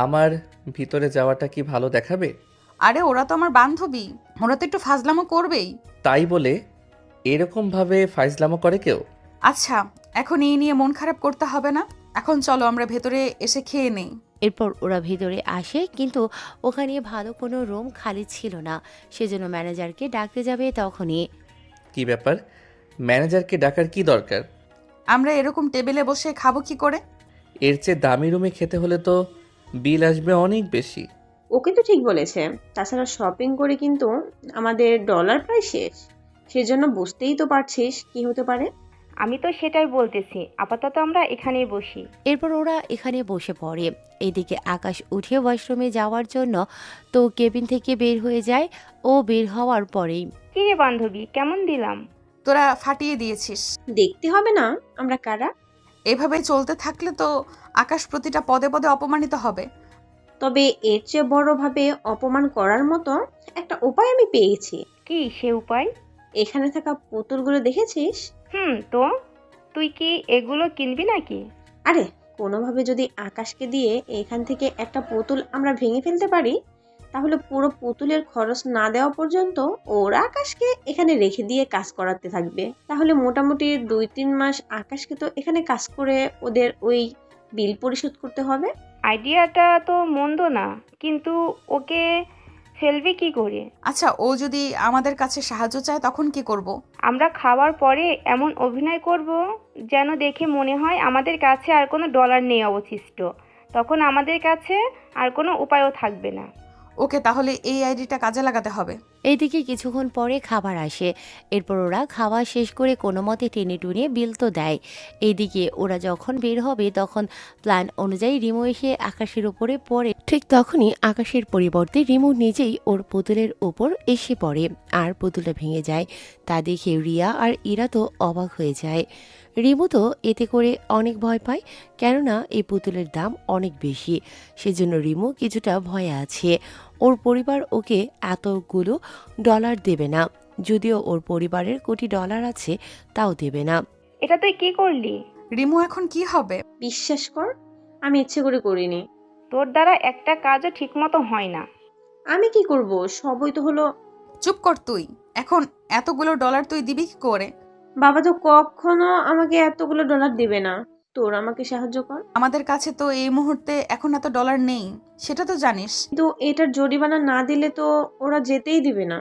Speaker 5: আমার ভিতরে যাওয়াটা কি ভালো দেখাবে?
Speaker 7: আরে ওরা তো আমার বান্ধবী, ওরা তো একটু ফাজলামো করবেই।
Speaker 5: তাই বলে এরকমভাবে ফাইজলামো করে কেউ?
Speaker 7: আচ্ছা এখন এই নিয়ে মন খারাপ করতে হবে না, এখন চলো আমরা ভেতরে এসে খেয়ে নেই।
Speaker 1: এরপর ওরা ভিতরে আসে, কিন্তু ওখানে ভালো কোনো রুম খালি ছিল না। সেজন্য ম্যানেজারকে ডাকতে যাবে তখনই
Speaker 5: কি ব্যাপার, ম্যানেজারকে ডাকার কি দরকার?
Speaker 7: আমরা এরকম টেবিলে বসে খাবো কি করে?
Speaker 5: এর চেয়ে দামি রুমে খেতে হলে তো বিল আসবে অনেক বেশি।
Speaker 9: ও কিন্তু ঠিক বলেছে, তাছাড়া শপিং করে কিন্তু আমাদের ডলার প্রায় শেষ, সেজন্য বুঝতেই তো পারছিস কি হতে পারে।
Speaker 8: আমি তো সেটাই বলতেছি, আপাতত আমরা এখানেই বসি।
Speaker 1: এরপর ওরা এখানে বসে পড়ে। এদিকে আকাশ উঠে ওয়াশরুমে যাওয়ার জন্য তো কেবিন থেকে বের হয়ে যায়। ও বের হওয়ার পরেই,
Speaker 8: কি রে বান্ধবী, কেমন দিলাম?
Speaker 7: তোরা ফাটিয়ে দিয়েছিস।
Speaker 9: দেখতে হবে না আমরা কারা।
Speaker 7: এভাবে চলতে থাকলে তো আকাশ প্রতিটা পদে পদে অপমানিত হবে।
Speaker 9: তবে এর চেয়ে বড়ভাবে অপমান করার মতো একটা উপায় আমি পেয়েছি।
Speaker 8: কি সে উপায়?
Speaker 9: এখানে থাকা পুতুলগুলো দেখেছিস?
Speaker 8: তো তুই কি এগুলো কিনবি নাকি?
Speaker 9: আরে কোনোভাবে যদি আকাশকে দিয়ে এখান থেকে একটা পুতুল আমরা ভেঙে ফেলতে পারি, তাহলে পুরো পুতুলের খরচ না দেওয়া পর্যন্ত ওরা আকাশকে এখানে রেখে দিয়ে কাজ করাতে থাকবে। তাহলে মোটামুটি 2-3 মাস আকাশকে তো এখানে কাজ করে ওদের ওই বিল পরিশোধ করতে হবে।
Speaker 8: আইডিয়াটা তো মন্দ না, কিন্তু ওকে ফেলবি কি করে?
Speaker 7: আচ্ছা ও যদি আমাদের কাছে সাহায্য চায় তখন কি করব?
Speaker 8: আমরা খাওয়ার পরে এমন অভিনয় করব যেন দেখে মনে হয় আমাদের কাছে আর কোনো ডলার নেই অবশিষ্ট, তখন আমাদের কাছে আর কোনো উপায়ও থাকবে না।
Speaker 7: ওকে, তাহলে এই আইডিটা কাজে লাগাতে হবে।
Speaker 1: এইদিকে কিছুক্ষণ পরে খাবার আসে। এরপর ওরা খাওয়া শেষ করে কোনো মতে টেনে টুনে বিল তো দেয়। এইদিকে ওরা যখন বের হবে তখন প্ল্যান অনুযায়ী রিমো এসে আকাশের উপরে পড়ে। ঠিক তখনই আকাশের পরিবর্তে রিমো নিজেই ওর পুতুলের উপর এসে পড়ে আর পুতুলটা ভেঙে যায়। তা দেখে রিয়া আর ইরা তো অবাক হয়ে যায়। রিমো তো এতে করে অনেক ভয় পায়, কেননা এই পুতুলের দাম অনেক বেশি। সেজন্য রিমো কিছুটা ভয়ে আছে। ওর পরিবার ওকে এতগুলো ডলার দেবে না, যদিও ওর পরিবারের কোটি ডলার আছে তাও দেবে না।
Speaker 8: এটা তুই কি করলি?
Speaker 7: রিমু এখন কি হবে?
Speaker 9: বিশ্বাস কর, আমি ইচ্ছে করে করিনি।
Speaker 8: তোর দ্বারা একটা কাজও ঠিকমতো হয় না।
Speaker 9: আমি কি করব, সবই তো হলো।
Speaker 7: চুপ কর তুই। এখন এতগুলো ডলার তুই দিবি কি করে?
Speaker 9: বাবা তো কখনো আমাকে এতগুলো ডলার দিবে না। তোর আমাকে সাহায্য কর।
Speaker 7: আমাদের কাছে তো এই মুহূর্তে এখন এত ডলার নেই, সেটা তো জানিস।
Speaker 9: কিন্তু এটার জরিমানা না দিলে তো ওরা যেতেই দিবে না।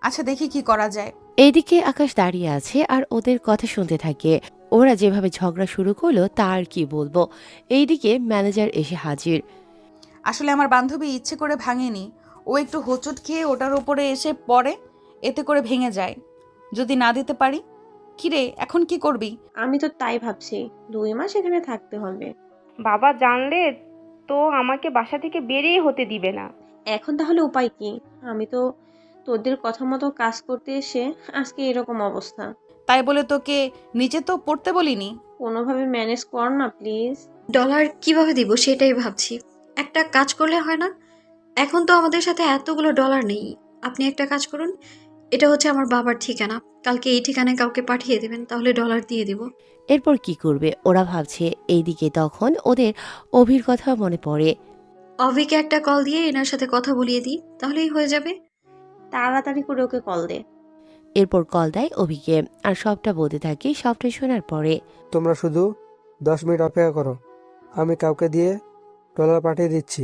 Speaker 7: আচ্ছা দেখি কি করা যায়।
Speaker 1: এইদিকে আকাশ দাঁড়িয়ে আছে আর ওদের কথা শুনতে থাকে। ওরা যেভাবে ঝগড়া শুরু করলো তা আর কি বলবো। এইদিকে ম্যানেজার এসে হাজির।
Speaker 7: আসলে আমার বান্ধবী ইচ্ছে করে ভাঙেনি, ও একটু হোঁচট খেয়ে ওটার ওপরে এসে পড়ে, এতে করে ভেঙে যায়। যদি না দিতে পারি? কিরে, এখন কি করবি?
Speaker 9: আমি তো তাই ভাবছি, 2 মাস এখানে থাকতে হবে।
Speaker 8: বাবা জানলে তো আমাকে বাসা থেকে বেরিয়ে হতে দিবে না।
Speaker 9: এখন তাহলে উপায় কি? আমি তো তোদের কথা মতো কাজ করতে এসে আজকে এরকম অবস্থা।
Speaker 7: তাই বলে তোকে নিচে তো পড়তে বলিনি।
Speaker 9: কোনোভাবে ম্যানেজ কর না প্লিজ।
Speaker 14: ডলার কিভাবে দিব সেটাই ভাবছি। একটা কাজ করলে হয় না? এখন তো আমাদের সাথে এতগুলো ডলার নেই। আপনি একটা কাজ করুন, এটা হচ্ছে আমার বাবার ঠিকানা, কালকে এই ঠিকানায় কাউকে পাঠিয়ে দেবেন, তাহলে ডলার দিয়ে দিব।
Speaker 1: এরপর কি করবে ওরা ভাবছে। এইদিকে তখন ওদের অভির কথা মনে পড়ে।
Speaker 14: অভিকে একটা কল দিয়ে এনার সাথে কথা বলিয়ে দিই, তাহলেই হয়ে যাবে।
Speaker 9: তাড়াতাড়ি করে ওকে কল দে।
Speaker 1: এরপর কল দেয় অভিকে আর সবটা বলতে থাকে। সবটা শোনার পরে
Speaker 6: তোমরা শুধু 10 মিনিট অপেক্ষা করো, আমি কাউকে দিয়ে ডলার পাঠিয়ে দিচ্ছি।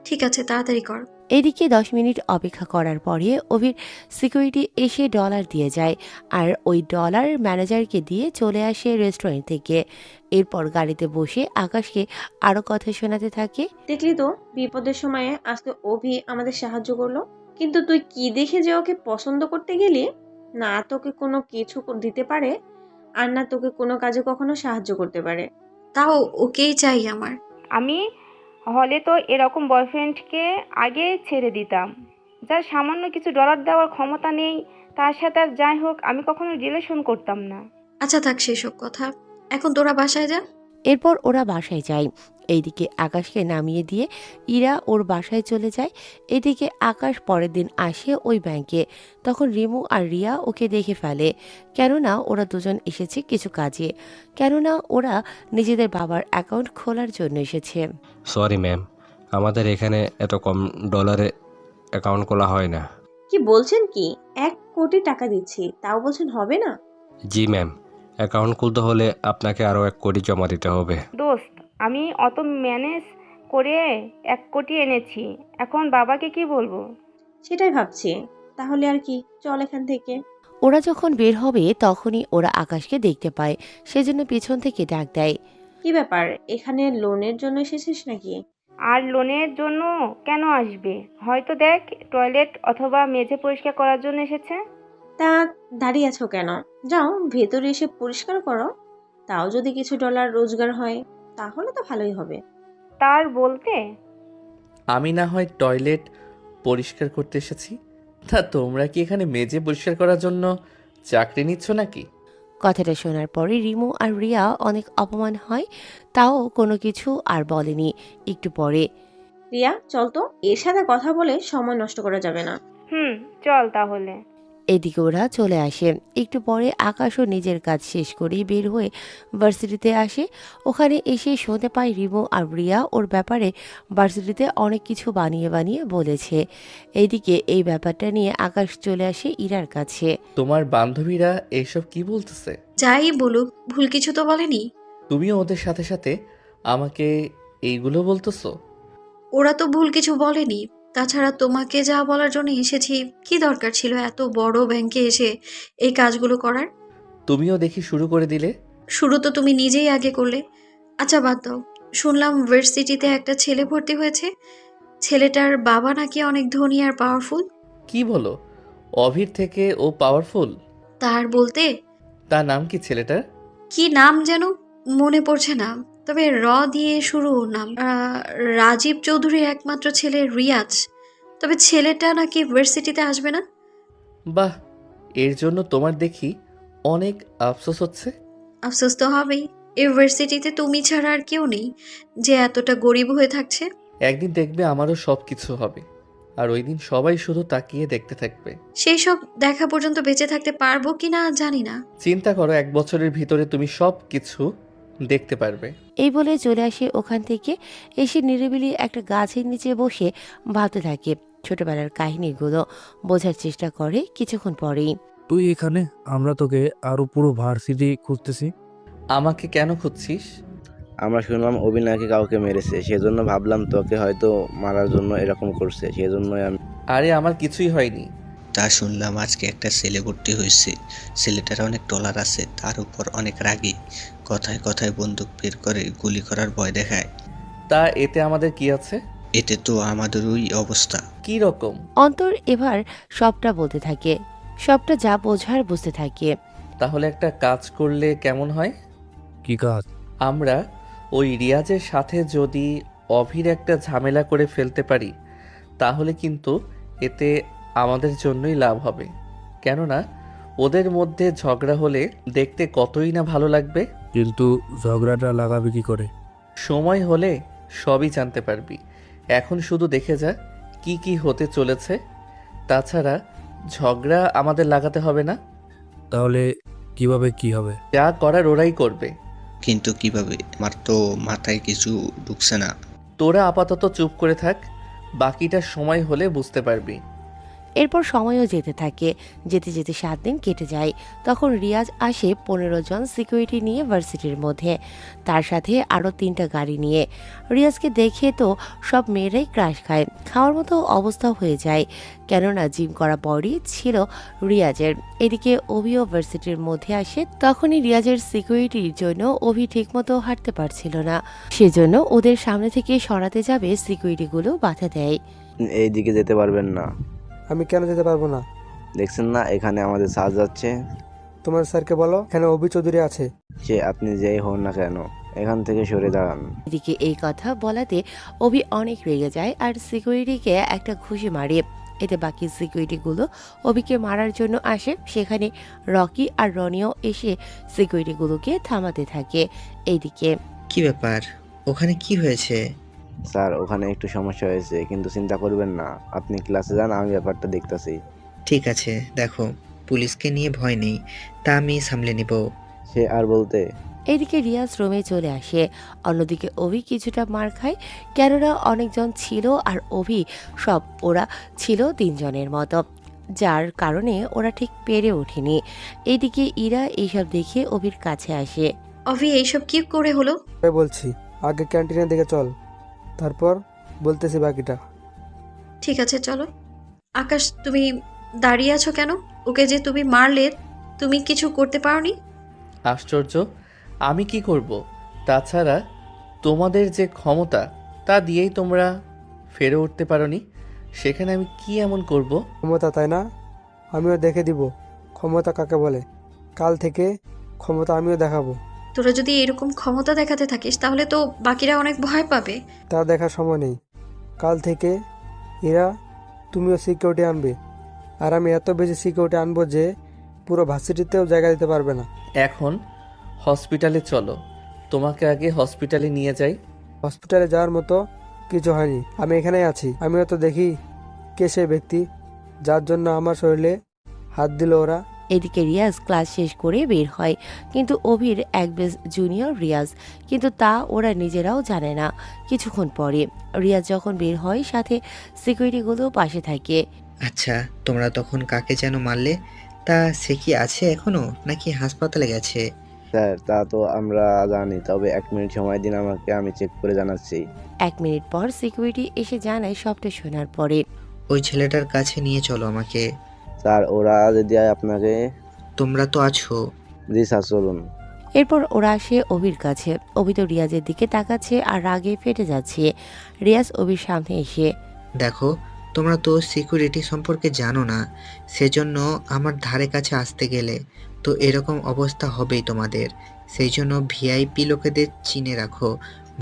Speaker 14: ঠিক আছে, তাড়াতাড়ি কর।
Speaker 1: এদিকে 10 মিনিট অপেক্ষা করার পরে অভির সিকিউরিটি এসে ডলার দিয়ে যায় আর ওই ডলার ম্যানেজারকে দিয়ে চলে আসে রেস্টুরেন্ট থেকে। এরপর গাড়িতে বসে আকাশকে আরো কথা শোনাতে থাকে।
Speaker 9: দেখলি তো, বিপদের সময়ে আজকে অভি আমাদের সাহায্য করলো। কিন্তু তুই কি দেখে যে ওকে পছন্দ করতে গেলি? না তোকে কোনো কিছু দিতে পারে, আর না তোকে কোনো কাজে কখনো সাহায্য করতে পারে।
Speaker 14: তাও ওকেই চাই আমার।
Speaker 8: আমি হলে তো এরকম বয়ফ্রেন্ডকে আগে ছেড়ে দিতাম। যার সামান্য কিছু ডলার দেওয়ার ক্ষমতা নেই, তার সাথে আর যাই হোক আমি কখনো রিলেশন করতাম না।
Speaker 14: আচ্ছা থাক সেসব কথা, এখন তোরা বাসায় যা।
Speaker 1: এরপর ওরা বাসায় যায়। এইদিকে আকাশকে নামিয়ে দিয়ে ইরা ওর বাসায় চলে যায়। এদিকে আকাশ পরের দিন আসে ওই ব্যাংকে। তখন রিমু আর রিয়া ওকে দেখে ফেলে, কেননা ওরা দুজন এসেছে কিছু কাজে, কেননা ওরা নিজেদের বাবার অ্যাকাউন্ট খোলার জন্য এসেছে।
Speaker 12: সরি ম্যাম, আমাদের এখানে এত কম ডলারে অ্যাকাউন্ট খোলা হয় না।
Speaker 9: কি বলছেন কি? 1 কোটি টাকা দিচ্ছি, তাও বলছেন হবে না?
Speaker 12: জি ম্যাম, অ্যাকাউন্ট খুলতে হলে আপনাকে আরও 1 কোটি জমা দিতে হবে।
Speaker 8: দোস্ত, আমি অত ম্যানেজ করে 1 কোটি এনেছি, এখন বাবাকে কি বলবো?
Speaker 9: সেটাই ভাবছি। তাহলে আর কি, চল এখান থেকে।
Speaker 1: ওরা যখন বের হবে তখনই ওরা আকাশকে দেখতে পায়, সেজন্য পিছন থেকে ডাক দেয়।
Speaker 9: কি ব্যাপার, এখানে লোনের জন্য এসেছিস নাকি?
Speaker 8: আর লোনের জন্য কেন আসবে? হয়তো দেখ, টয়লেট অথবা মেঝে পরিষ্কার করার জন্য এসেছে।
Speaker 9: তা দাঁড়িয়ে আছো কেন? যাও ভেতরে এসে পরিষ্কার করো। তাও যদি কিছু ডলার রোজগার হয় তাহলে তো ভালোই হবে।
Speaker 8: তার বলতে
Speaker 5: আমি না হয় টয়লেট পরিষ্কার করতে এসেছি, তা তোমরা কি এখানে মেঝে পরিষ্কার করার জন্য চাকরি নিচ্ছ নাকি?
Speaker 1: কথাটা শোনার পরে রিমু আর রিয়া অনেক অপমান হয়, তাও কোনো কিছু আর বলেনি। একটু পরে
Speaker 9: রিয়া চল তো, এর সাথে কথা বলে সময় নষ্ট করা যাবে না।
Speaker 8: চল তাহলে।
Speaker 1: এদিকে ওরা চলে আসে। একটু পরে আকাশও নিজের কাজ শেষ করে বের হয়ে ভার্সিটিতে আসে। ওখানে এসে শুনতে পায় রিমু আর রিয়া ওর ব্যাপারে ভার্সিটিতে অনেক কিছু বানিয়ে বানিয়ে বলেছে। এইদিকে এই ব্যাপারটা নিয়ে আকাশ চলে আসে ইরার কাছে।
Speaker 5: তোমার বান্ধবীরা এইসব কি বলতেছে?
Speaker 14: যাই বলুক, ভুল কিছু তো বলেনি।
Speaker 5: তুমিও ওদের সাথে সাথে আমাকে এইগুলো বলতেছো?
Speaker 14: ওরা তো ভুল কিছু বলেনি। তাছাড়া তোমাকে যা বলার জন্য এসেছি, কি দরকার ছিল এত বড় ব্যাংকে এসে এই কাজগুলো করার?
Speaker 5: তুমিও দেখি শুরু করে দিলে।
Speaker 14: শুরু তো তুমি নিজেই আগে করলে। আচ্ছা বাদ দাও, শুনলাম ভার্সিটিতে একটা ছেলে ভর্তি হয়েছে। ছেলেটার বাবা নাকি অনেক ধনী আর পাওয়ারফুল।
Speaker 5: কি বলো? অভির থেকে ও পাওয়ারফুল?
Speaker 14: তার বলতে?
Speaker 5: তার নাম কি ছেলেটার?
Speaker 14: কি নাম যেন মনে পড়ছে না, তবে র দিয়ে শুরু ওর নাম। রাজীব চৌধুরীর একমাত্র ছেলে রিয়াজ। তবে ছেলেটা নাকি ভার্সিটিতে আসবে না।
Speaker 5: বাহ, এর জন্য তোমার দেখি অনেক আফসোস হচ্ছে।
Speaker 14: আফসোস তো হবেই, ইউনিভার্সিটিতে তুমি ছাড়া আর কেউ নেই যে এতটা গরিব হয়ে থাকছে।
Speaker 5: একদিন দেখবে আমারও সব কিছু হবে, আর ওই দিন সবাই শুধু তাকিয়ে দেখতে থাকবে।
Speaker 14: সেই সব দেখা পর্যন্ত বেঁচে থাকতে পারবো কিনা জানি না।
Speaker 5: চিন্তা করো, 1 বছরের ভিতরে তুমি সব কিছু দেখতে পারবে।
Speaker 1: এই বলে চলে আসে ওখান থেকে। এসে নিরিবিলি একটা গাছের নিচে বসে ভাবতে থাকে, ছোটবেলার কাহিনীগুলো বোঝার চেষ্টা করে। কিছুক্ষণ পরেই
Speaker 2: তুই এখানে, আমরা তোকে আরো পুরো ভার্সিটি খুঁজতেছি।
Speaker 5: আমাকে কেন খুঁজছিস?
Speaker 4: আমরা শুনলাম অভি নাকি কাউকে মেরেছে, সেজন্য ভাবলাম তোকে হয়তো মারার জন্য এরকম করছে, সেজন্যই আমি।
Speaker 5: আরে আমার কিছুই হয়নি।
Speaker 3: তা শুনলাম আজকে একটা ছেলে ভর্তি হয়েছে, ছেলেটার অনেক ডলার আছে, তার উপর অনেক রাগী, কথায় কথায় বন্দুক বের করে গুলি করার ভয় দেখায়।
Speaker 5: তা এতে আমাদের কি আছে?
Speaker 3: এতে তো আমাদেরই অবস্থা।
Speaker 5: কি রকম?
Speaker 1: অন্তর এবার সবটা বলতে থাকে, সবটা যা বোঝার বুঝতে থাকে।
Speaker 5: তাহলে একটা কাজ করলে কেমন হয়?
Speaker 2: কি কাজ?
Speaker 5: আমরা ওই রিয়াজের সাথে যদি অভির একটা ঝামেলা করে ফেলতে পারি, তাহলে কিন্তু এতে আমাদের জন্যই লাভ হবে। কেননা ওদের মধ্যে ঝগড়া হলে দেখতে কতই না ভালো লাগবে।
Speaker 2: কিন্তু ঝগড়াটা লাগাবে কি করে?
Speaker 5: সময় হলে সবই জানতে পারবি। এখন শুধু দেখে যা কি কি হতে চলেছে। তাছাড়া ঝগড়া আমাদের লাগাতে হবে না।
Speaker 2: তাহলে কিভাবে কি হবে?
Speaker 5: যা করার ওরাই করবে।
Speaker 3: কিন্তু কিভাবে? আমার তো মাথায় কিছু ঢুকছে না।
Speaker 5: তোরা আপাতত চুপ করে থাক, বাকিটা সময় হলে বুঝতে পারবি।
Speaker 1: এরপর সময়ও যেতে থাকে, যেতে যেতে 7 দিন কেটে যায়। তখন রিয়াজ আসে 15 জন সিকিউরিটি নিয়ে ভার্সিটির মধ্যে, তার সাথে আরও 3টা গাড়ি নিয়ে। রিয়াজকে দেখে তো সব মেয়েরাই ক্রাশ খায়, খাওয়ার মতো অবস্থা হয়ে যায়, কেননা জিম করা বডি ছিল রিয়াজের। এদিকে অভিও ভার্সিটির মধ্যে আসে। তখনই রিয়াজের সিকিউরিটির জন্য অভি ঠিকমতো হাঁটতে পারছিল না, সেজন্য ওদের সামনে থেকে সরাতে যাবে সিকিউরিটিগুলো বাধা দেয়।
Speaker 4: এই দিকে যেতে পারবেন না।
Speaker 6: আমি কেন যেতে পারবো না?
Speaker 4: দেখছেন না এখানে আমাদের সাজ যাচ্ছে।
Speaker 6: তোমার স্যারকে বলো এখানে অভি চৌধুরী আছে।
Speaker 4: সে আপনি যেই হন না কেন, এখান থেকে সরে দাঁড়ান।
Speaker 1: এদিকে এই কথা বলাতে অভি অনেক রেগে যায় আর সিকিউরিটিকে একটা ঘুষি মারে। এতে বাকি সিকিউরিটিগুলো অভিকে মারার জন্য আসে। সেখানে রকি আর রনিও এসে সিকিউরিটিগুলোকে থামাতে থাকে। এইদিকে
Speaker 15: কি ব্যাপার, ওখানে কি হয়েছে?
Speaker 4: স্যার ওখানে একটু সমস্যা হয়েছে, কিন্তু চিন্তা করবেন না, আপনি ক্লাসে যান, আমি ব্যাপারটা দেখতেছি।
Speaker 15: ঠিক আছে, দেখো পুলিশকে নিয়ে ভয় নেই, তা আমি সামলে নিব।
Speaker 4: সে আর বলতে।
Speaker 1: এইদিকে রিয়াজ রুমে চলে আসে। অন্যদিকে অভি কিছুটা মার খায়, কেননা অনেকজন ছিল আর অভি সব ওরা ছিল 3 জনের মতো, যার কারণে ওরা ঠিক পেরে ওঠেনি। এইদিকে ইরা এইসব দেখে অভির কাছে আসে।
Speaker 14: অভি এইসব কি করে হলো?
Speaker 6: বলছি আগে ক্যান্টিনের দিকে চল, তারপর বলতেছি বাকিটা।
Speaker 14: ঠিক আছে চলো। আকাশ, তুমি দাঁড়িয়ে আছো কেন? ওকে যে তুমি মারলে, তুমি কিছু করতে পারোনি?
Speaker 5: আশ্চর্য, আমি কি করব? তাছাড়া তোমাদের যে ক্ষমতা তা দিয়েই তোমরা ফেরে উঠতে পারোনি, সেখানে আমি কি এমন করব?
Speaker 6: ক্ষমতা, তাই না? আমিও দেখে দিব ক্ষমতা কাকে বলে। কাল থেকে ক্ষমতা আমিও দেখাবো।
Speaker 14: তোরা যদি এরকম ক্ষমতা দেখাতে থাকিস তাহলে তো বাকিরা অনেক ভয় পাবে।
Speaker 6: তা দেখার সময় নেই। কাল থেকে এরা তুমিও সিকিউরিটি আনবে, আর আমি এত বেশি সিকিউরিটি আনবো যে পুরো ভার্সিটিতেও জায়গা দিতে পারবে না।
Speaker 5: এখন হসপিটালে চলো, তোমাকে আগে হসপিটালে নিয়ে যাই।
Speaker 6: হসপিটালে যাওয়ার মতো কিছু হয়নি, আমি এখানেই আছি। আমিও তো দেখি কে সেই ব্যক্তি যার জন্য আমার শরীরে হাত দিল ওরা।
Speaker 1: এদিকে রিয়াজ ক্লাস শেষ করে বের হয়, কিন্তু অভির এক বেশ জুনিয়র রিয়াজ, কিন্তু তা ওরা নিজেরাও জানে না। কিছুক্ষণ পরে রিয়াজ যখন বের হয়, সাথে সিকিউরিটিগুলো পাশে থাকে।
Speaker 15: আচ্ছা, তোমরা তখন কাকে যেন মারলে, তা সে কি আছে এখনো নাকি হাসপাতালে গেছে?
Speaker 4: স্যার তা তো আমরা জানি, তবে 1 মিনিট সময় দিন আমাকে, আমি চেক করে জানাচ্ছি।
Speaker 1: 1 মিনিট পর সিকিউরিটি এসে জানায় সবটা শোনার পরে।
Speaker 15: ওই ছেলেটার কাছে নিয়ে চলো আমাকে।
Speaker 4: স্যার ওরা যদি আপনাকে।
Speaker 15: তোমরা তো আছো।
Speaker 4: জি স্যার চলুন।
Speaker 1: এরপর ওরা আসে অভির কাছে। অভি তো রিয়াজের দিকে তাকাচ্ছে আর রাগে ফেটে যাচ্ছে। রিয়াজ অভির সামনে এসে,
Speaker 15: দেখো তোমরা তো সিকিউরিটি সম্পর্কে জানো না, সেজন্য আমার ধারে কাছে আসতে গেলে তো এরকম অবস্থা হবেই তোমাদের। সেই জন্য ভিআইপি লোকেদের চিনে রাখো,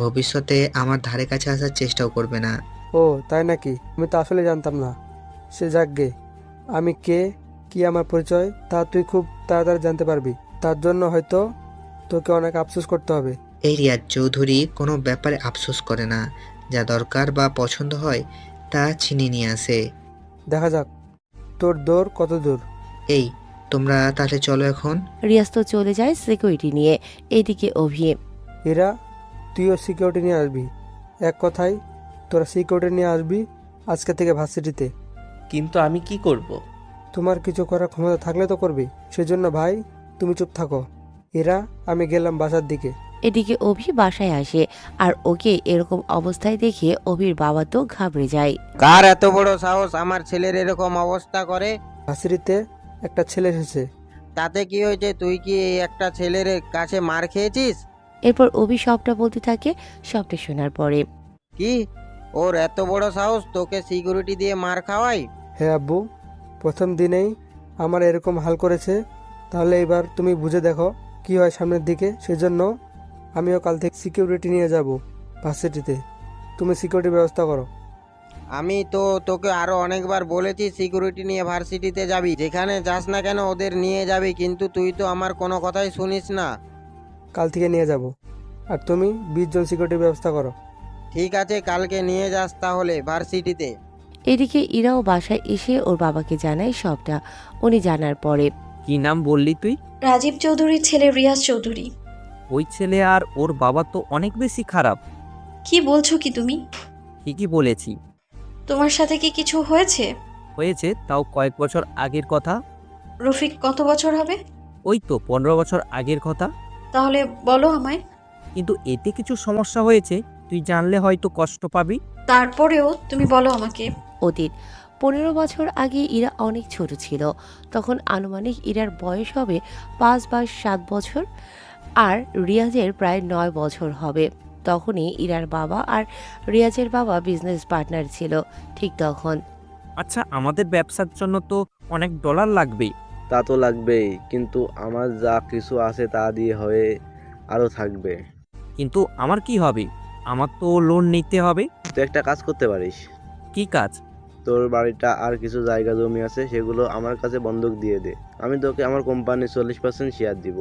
Speaker 15: ভবিষ্যতে আমার ধারে কাছে আসার চেষ্টাও করবে না।
Speaker 6: ও তাই নাকি? আমি তো আসলে জানতাম না। সে যাকগে, আমি কে, কি আমার পরিচয় তা তুই খুব তাড়াতাড়ি জানতে পারবি। তার জন্য হয়তো তোকে অনেক আফসোস করতে হবে।
Speaker 15: এই রিয়াজ চৌধুরী কোনো ব্যাপারে আফসোস করে না, যা দরকার বা পছন্দ হয় তা চিনে নিয়ে আসে।
Speaker 6: দেখা যাক তোর দৌড় কত দূর।
Speaker 15: এই তোমরা তাহলে চলো এখন।
Speaker 1: রিয়াজ তো চলে যায় সিকিউরিটি নিয়ে। এইদিকে অভি,
Speaker 6: এরা তুইও সিকিউরিটি নিয়ে আসবি। এক কথায় তোরা সিকিউরিটি নিয়ে আসবি আজকে থেকে ভার্সিটিতে।
Speaker 5: কিন্তু আমি কি করব?
Speaker 6: তোমার কিছু করার ক্ষমতা থাকলে তো করবি। সেজন্য ভাই তুমি চুপ থাকো। এরা আমি গেলাম বাসার দিকে।
Speaker 1: এদিকে অভি বাসায় আসে আর ওকে এরকম অবস্থায় দেখে অভির বাবা তো ঘাবড়ে যায়।
Speaker 16: কার এত বড় সাহস আমার ছেলের এরকম অবস্থা করে?
Speaker 6: ভার্সিটিতে একটা ছেলে এসেছে।
Speaker 16: তাতে কি হয়েছে? তুই কি এই একটা ছেলের কাছে মার খেয়েছিস?
Speaker 1: এরপর অভি সবটা বলতে থাকে। সবটা শোনার পরে
Speaker 16: কি ওর এত বড় সাহস তোকে সিকিউরিটি দিয়ে মার খাওয়াই?
Speaker 6: হ্যাঁ আব্বু, প্রথম দিনেই আমার এরকম হাল করেছে, তাহলে এবার তুমি বুঝে দেখো কি হয় সামনের দিকে। সেজন্য আমিও কাল থেকে সিকিউরিটি নিয়ে যাব ভার্সিটিতে। তুমি সিকিউরিটি ব্যবস্থা করো।
Speaker 16: আমি তো তোকে আরো অনেকবার বলেছি সিকিউরিটি নিয়ে ভার্সিটিতে যাবি, যেখানে যাস না কেন ওদের নিয়ে যাবি, কিন্তু তুই তো আমার কোনো কথাই শুনিস না।
Speaker 6: কাল থেকে নিয়ে যাব, আর তুমি 20 জন সিকিউরিটি ব্যবস্থা করো।
Speaker 16: ঠিক আছে, কালকে নিয়ে যাস তাহলে ভার্সিটিতে।
Speaker 1: এদিকে ইরাও বাসায় এসে ওর বাবাকে জানায় সবটা। উনি জানার পরে
Speaker 17: কি নাম বললি তুই?
Speaker 14: রাজীব চৌধুরীর ছেলে রিয়াজ চৌধুরী।
Speaker 17: ওই ছেলে আর ওর বাবা তো অনেক বেশি খারাপ।
Speaker 14: কি বলছো কি তুমি?
Speaker 17: ঠিকই বলেছি।
Speaker 14: তোমার সাথে কি কিছু হয়েছে?
Speaker 17: হয়েছে, তাও কয়েক বছর আগের কথা।
Speaker 14: রফিক কত বছর হবে?
Speaker 17: ওই তো 15 বছর আগের কথা।
Speaker 14: তাহলে বলো আমায়।
Speaker 17: কিন্তু এতে কিছু সমস্যা হয়েছে, তুই জানলে হয়তো কষ্ট পাবি।
Speaker 14: তারপরেও তুমি বলো আমাকে।
Speaker 1: অতীত 15 বছর আগে ইরা অনেক ছোট ছিল। তখন আনুমানিক ইরার বয়স হবে 5 বা 7 বছর, আর রিয়াজের প্রায় 9 বছর হবে। তখনই ইরার বাবা আর রিয়াজের বাবা বিজনেস পার্টনার ছিল। ঠিক তখন
Speaker 17: আচ্ছা, আমাদের ব্যবসার জন্য তো অনেক ডলার লাগবে।
Speaker 4: তা তো লাগবেই, কিন্তু আমার যা কিছু আছে তা দিয়ে হয়ে আরও থাকবে।
Speaker 17: কিন্তু আমার কি হবে? আমার তো লোন নিতে হবে।
Speaker 4: তুই একটা কাজ করতে পারিস।
Speaker 17: কি কাজ?
Speaker 4: তোর বাড়িটা আর কিছু জায়গা জমি আছে, সেগুলো আমার কাছে বন্ধক দিয়ে দে। আমি তোকে আমার কোম্পানির 40% শেয়ার দিব,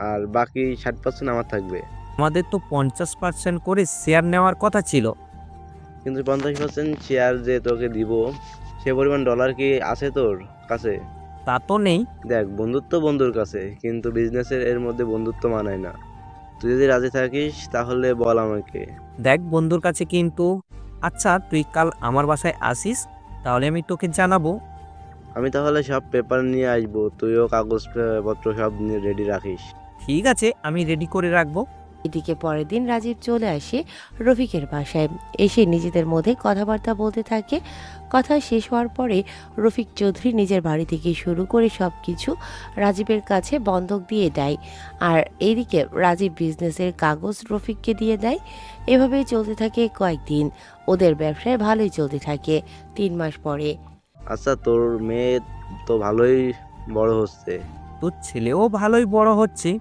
Speaker 4: আর বাকি 60% আমার থাকবে।
Speaker 17: আমাদের তো 50% করে শেয়ার নেওয়ার কথা ছিল।
Speaker 4: কিন্তু 50% শেয়ার যে তোকে দিব, সে পরিমাণ ডলার কি আছে তোর কাছে?
Speaker 17: তা তো নেই।
Speaker 4: দেখ, বন্ধুত্ব বন্ধুর কাছে, কিন্তু বিজনেসের এর মধ্যে বন্ধুত্ব মানায় না। তুই যদি রাজি থাকিস তাহলে বল আমাকে।
Speaker 17: দেখ, বন্ধুর কাছে কিন্তু। আচ্ছা, তুই কাল আমার বাসায় আসিস, তাহলে আমি তোকে জানাবো।
Speaker 4: আমি তাহলে সব পেপার নিয়ে আসবো, তুইও কাগজপত্র সব নিয়ে রেডি রাখিস।
Speaker 17: ঠিক আছে, আমি রেডি করে রাখবো।
Speaker 1: এদিকে পরের দিন রাজীব চলে আসে রফিকের বাসায়। এসে নিজেদের মধ্যে কথাবার্তা বলতে থাকে। কথা শেষ হওয়ার পরে রফিক চৌধুরী নিজের বাড়ি থেকে শুরু করে সব কিছু রাজীবের কাছে বন্ধক দিয়ে দেয়, আর এদিকে রাজীব বিজনেসের কাগজ রফিককে দিয়ে দেয়। এভাবেই চলতে থাকে কয়েকদিন। ওদের ব্যবসায় ভালোই চলতে থাকে। 3 মাস পরে
Speaker 4: আচ্ছা, তোর মেয়ে তো ভালোই বড় হচ্ছে।
Speaker 17: তোর ছেলেও ভালোই বড় হচ্ছে।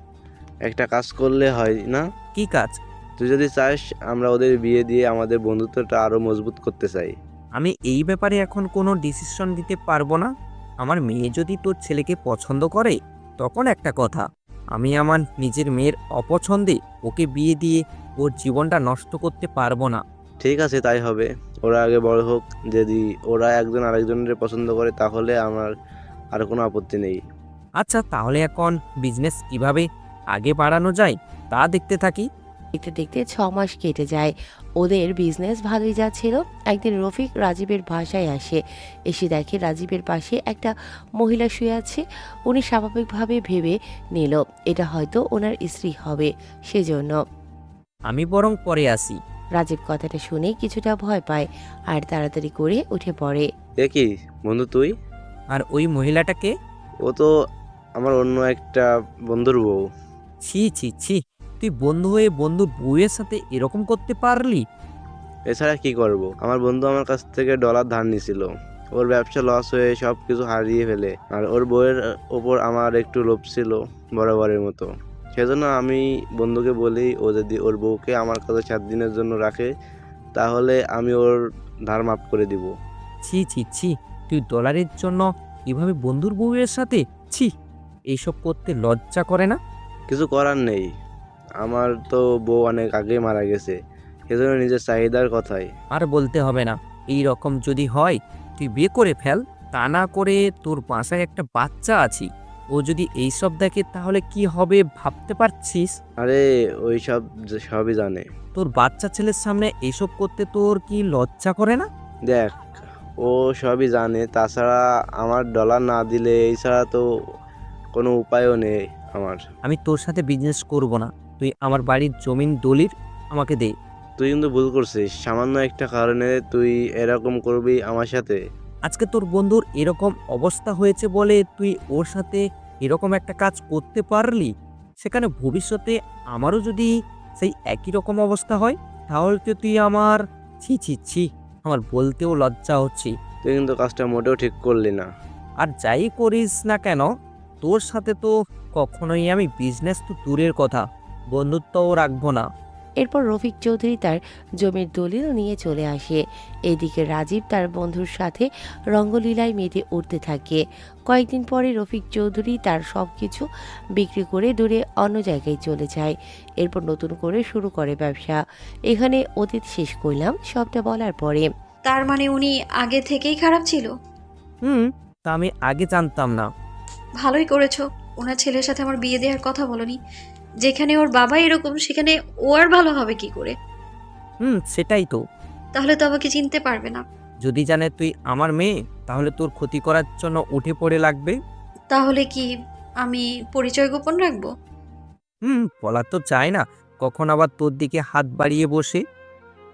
Speaker 4: একটা কাজ করলে হয় না?
Speaker 17: কি কাজ?
Speaker 4: তুই যদি চাস, আমরা ওদের বিয়ে দিয়ে আমাদের বন্ধুত্বটা আরো মজবুত করতে চাই।
Speaker 17: আমি এই ব্যাপারে এখন কোনো ডিসিশন দিতে পারবো না। আমার মেয়ে যদি তোর ছেলেকে পছন্দ করে তখন একটা কথা। আমি আমার নিজের মেয়ের অপছন্দে ওকে বিয়ে দিয়ে ওর জীবনটা নষ্ট করতে পারবো না।
Speaker 4: ঠিক আছে, তাই হবে। ওরা আগে বড় হোক, যদি ওরা একজন আরেকজনের পছন্দ করে তাহলে আমার আর কোনো আপত্তি নেই।
Speaker 17: আচ্ছা, তাহলে এখন বিজনেস কিভাবে আগে বাড়ানো যায় তা দেখতে থাকি।
Speaker 1: দেখতে দেখতে 6 মাস কেটে যায়। ওদের বিজনেস ভালোই যাচ্ছিল। একদিন রফিক রাজীবের বাসায় আসে। এসে দেখে রাজীবের পাশে একটা মহিলা শুয়ে আছে। উনি স্বাভাবিকভাবে ভেবে নিল এটা হয়তো ওনার স্ত্রী হবে, সেজন্য।
Speaker 17: আমি বরং পরে আসি।
Speaker 1: রাজীব কথাটা শুনে কিছুটা ভয় পায় আর তাড়াতাড়ি করে উঠে পড়ে।
Speaker 4: কি বন্ধু তুই?
Speaker 17: আর ওই মহিলাটাকে?
Speaker 4: ও তো আমার অন্য একটা বন্ধুর বউ।
Speaker 17: ছি ছি ছি, তুই বন্ধু হয়ে বন্ধুর বউয়ের সাথে এরকম করতে পারলি?
Speaker 4: এছাড়া কি করব? আমার বন্ধু আমার কাছ থেকে ডলার ধার নিছিল। ওর ব্যবসা লস হয়ে সব কিছু হারিয়ে ফেলে, আর ওর বউয়ের ওপর আমার একটু লোভ ছিল বরাবরের মতো। সেজন্য আমি বন্ধুকে বলি, ও যদি ওর বউকে আমার কাছে 7 দিনের জন্য রাখে তাহলে আমি ওর ধার মাফ করে দিব।
Speaker 17: ছি ছি ছি, তুই ডলারের জন্য এভাবে বন্ধুর বউয়ের সাথে? ছি, এইসব করতে লজ্জা করে না?
Speaker 4: কিছু করার নেই, আমার তো বউ অনেক আগে মারা গেছে, সেজন্য নিজের চাহিদার কথাই।
Speaker 17: আর বলতে হবে না। এই রকম যদি হয় তুই বিয়ে করে ফেল, তা না করে তোর বাসায় একটা বাচ্চা আছে, ও যদি এইসব দেখে তাহলে কি হবে ভাবতে পারছিস?
Speaker 4: আরে ওই সব সবই জানে।
Speaker 17: তোর বাচ্চা ছেলের সামনে এইসব করতে তোর কি লজ্জা করে না?
Speaker 4: দেখ, ও সবই জানে, তাছাড়া আমার ডলার না দিলে এছাড়া তো কোনো উপায়ও নেই আমার।
Speaker 17: আমি তোর সাথে বিজনেস করব না। তুই আমার বাড়ির জমিন দলিল আমাকে দে।
Speaker 4: তুই কিন্তু ভুল করছিস, সামান্য একটা কারণে তুই এরকম করবি আমার সাথে?
Speaker 17: আজকে তোর বন্ধুর এরকম অবস্থা হয়েছে বলে তুই ওর সাথে এরকম একটা কাজ করতে পারলি, সেখানে ভবিষ্যতে আমারও যদি সেই একই রকম অবস্থা হয় তাহলে তো তুই আমার ছি ছি ছি, আমার বলতেও লজ্জা হচ্ছে।
Speaker 4: তুই কিন্তু কাজটা মোটেও ঠিক করলি না।
Speaker 17: আর যাই করিস না কেন, তোর সাথে তো কখনোই আমি বিজনেস তো দূরের কথা, বন্ধুত্বও রাখবো না।
Speaker 1: এরপর রফিক চৌধুরী তার জমির দলিল নিয়ে চলে আসে। এদিকে রাজীব তার বন্ধুর সাথে রঙ্গলীলায় মেতে উঠতে থাকে। কয়েকদিন পরে রফিক চৌধুরী তার সব কিছু বিক্রি করে দূরে অন্য জায়গায় চলে যায়। এরপর নতুন করে শুরু করে ব্যবসা। এখানে অতীত শেষ করলাম সবটা বলার পরে।
Speaker 14: তার মানে উনি আগে থেকেই খারাপ ছিল?
Speaker 17: তা আমি আগে জানতাম না।
Speaker 14: ভালোই করেছো, ওনার ছেলের সাথে আমার বিয়ে দেওয়ার কথা বলনি। যেখানে ওর বাবা এরকম সেখানে ও আর ভালো হবে কি করে?
Speaker 17: সেটাই তো।
Speaker 14: তাহলে তো আমাকে চিনতে পারবে না।
Speaker 17: যদি জানে তুই আমার মেয়ে তাহলে তোর ক্ষতি করার জন্য উঠে পড়ে লাগবে।
Speaker 14: তাহলে কি আমি পরিচয় গোপন রাখবো?
Speaker 17: বলা তো চায় না, কখন আবার তোর দিকে হাত বাড়িয়ে বসে।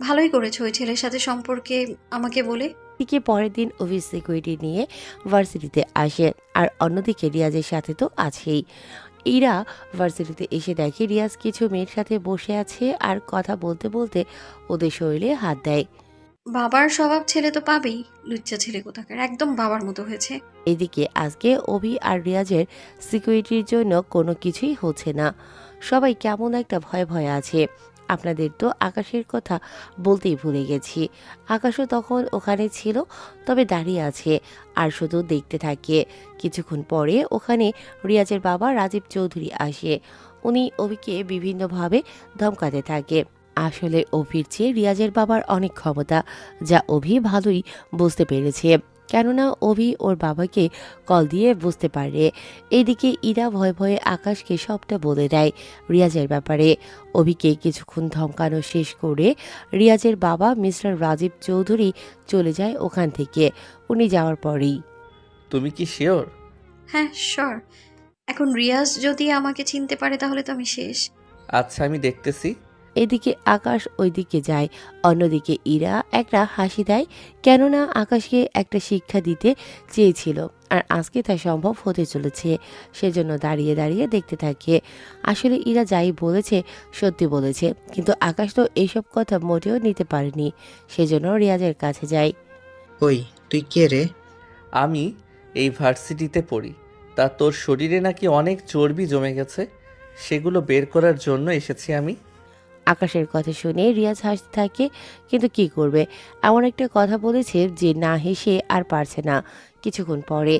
Speaker 14: ভালোই করেছো ওই ছেলের সাথে সম্পর্কে আমাকে বলে।
Speaker 1: দিকে পরের দিন অফিস সিকিউরিটি নিয়ে ভার্সিটিতে আসে, আর অন্যদিকে রিয়াজের সাথে তো আছেই। ইরা ভার্সিটিতে এসে দেখে রিয়াজ কিছু মেয়ের সাথে বসে আছে আর কথা বলতে বলতে ওদের শরীরে হাত দেয়।
Speaker 14: বাবার স্বভাব ছেলে তো পাবেই, লুচ্চা ছেলে কোথাকার, একদম বাবার মতো হয়েছে।
Speaker 1: এদিকে আজকে অভি আর রিয়াজের সিকিউরিটির জন্য কোনো কিছুই হচ্ছে না। সবাই কেমন একটা ভয়ে ভয়ে আছে। আপনাদের তো আকাশের কথা বলতেই ভুলে গেছি। আকাশও তখন ওখানে ছিল, তবে দাঁড়িয়ে আছে আর শুধু দেখতে থাকে। কিছুক্ষণ পরে ওখানে রিয়াজের বাবা রাজীব চৌধুরী আসে। উনি অভিকে বিভিন্নভাবে ধমকাতে থাকে। আসলে অভির চেয়ে রিয়াজের বাবার অনেক ক্ষমতা, যা অভি ভালোই বুঝতে পেরেছে, কেননা অভি ওর বাবাকে কল দিয়ে বুঝতে পারে। এদিকে ইরা ভয়ে ভয়ে আকাশকে সবটা বলে দেয় রিয়াজের ব্যাপারে। অভিকে কিছুক্ষণ ধমকানো শেষ করে রিয়াজের বাবা মিস্টার রাজীব চৌধুরী চলে যায় ওখান থেকে। উনি যাওয়ার পরেই,
Speaker 5: তুমি কি শিওর?
Speaker 14: হ্যাঁ শিওর। এখন রিয়াজ যদি আমাকে চিনতে পারে তাহলে তো আমি শেষ।
Speaker 5: আচ্ছা, আমি দেখতেছি।
Speaker 1: এদিকে আকাশ ওইদিকে যায়। অন্যদিকে ইরা একটা হাসি দেয়, কেননা আকাশকে একটা শিক্ষা দিতে চেয়েছিল আর আজকে তা সম্ভব হতে চলেছে। সেজন্য দাঁড়িয়ে দাঁড়িয়ে দেখতে থাকে। আসলে ইরা যাই বলেছে সত্যি বলেছে, কিন্তু আকাশ তো এইসব কথা মোটেও নিতে পারেনি। সেজন্য রিয়াজের কাছে যায়।
Speaker 15: ওই তুই কে রে?
Speaker 5: আমি এই ভার্সিটিতে পড়ি। তা তোর শরীরে নাকি অনেক চর্বি জমে গেছে, সেগুলো বের করার জন্য এসেছি আমি।
Speaker 1: আকাশের কথা শুনে রিয়াজ হাসতে থাকে, কিন্তু কি করবে, এমন একটা কথা বলেছে যে না হেসে আর পারছে না। কিছুক্ষণ পরে,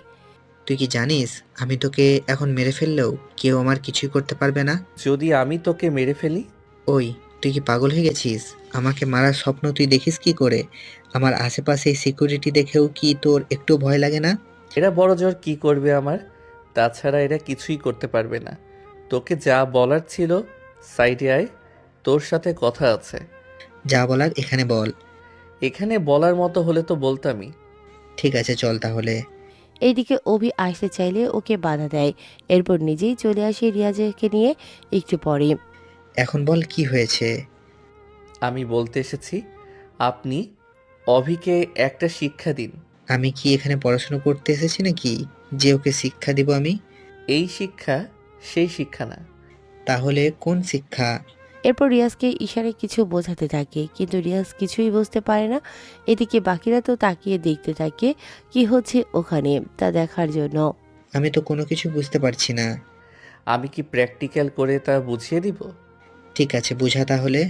Speaker 15: তুই কি জানিস আমি তোকে এখন মেরে ফেললেও কেউ আমার কিছুই করতে পারবে না?
Speaker 5: যদি আমি তোকে মেরে ফেলি?
Speaker 15: ওই তুই কি পাগল হয়ে গেছিস? আমাকে মারার স্বপ্ন তুই দেখিস কি করে? আমার আশেপাশে সিকিউরিটি দেখেও কি তোর একটু ভয় লাগে না?
Speaker 5: এরা বড় জোর কি করবে আমার? তাছাড়া এরা কিছুই করতে পারবে না। তোকে যা বলার ছিল সাইডে আয়, তোর সাথে কথা আছে।
Speaker 15: যা বলার এখানে বল।
Speaker 5: এখানে বলার মতো হলে তো বলতামই।
Speaker 15: ঠিক আছে চল তাহলে।
Speaker 1: এইদিকে অভি আসতে চাইলে ওকে বাধা দেয়। এরপর নিজেই চলে আসে রিয়াজকে নিয়ে। একটু পরে,
Speaker 15: এখন বল কি হয়েছে?
Speaker 5: আমি বলতে এসেছি, আপনি অভিকে একটা শিক্ষা দিন।
Speaker 15: আমি কি এখানে পড়াশোনা করতে এসেছি নাকি যে ওকে শিক্ষা দিব আমি?
Speaker 5: এই শিক্ষা সেই শিক্ষা না।
Speaker 15: তাহলে কোন শিক্ষা?
Speaker 1: এরপর রিয়াজকে ইশারে কিছু বোঝাতে থাকে, কিন্তু রিয়াজ কিছুই বুঝতে পারে না। এদিকে বাকিরা তো তাকিয়ে দেখতে থাকে কি হচ্ছে ওখানে, তা দেখার জন্য।
Speaker 15: আমি তো কোনো কিছু বুঝতে পারছি না।
Speaker 5: আমি কি প্র্যাকটিক্যাল করে তা বুঝিয়ে দিব?
Speaker 15: ঠিক আছে বুঝা তাহলে।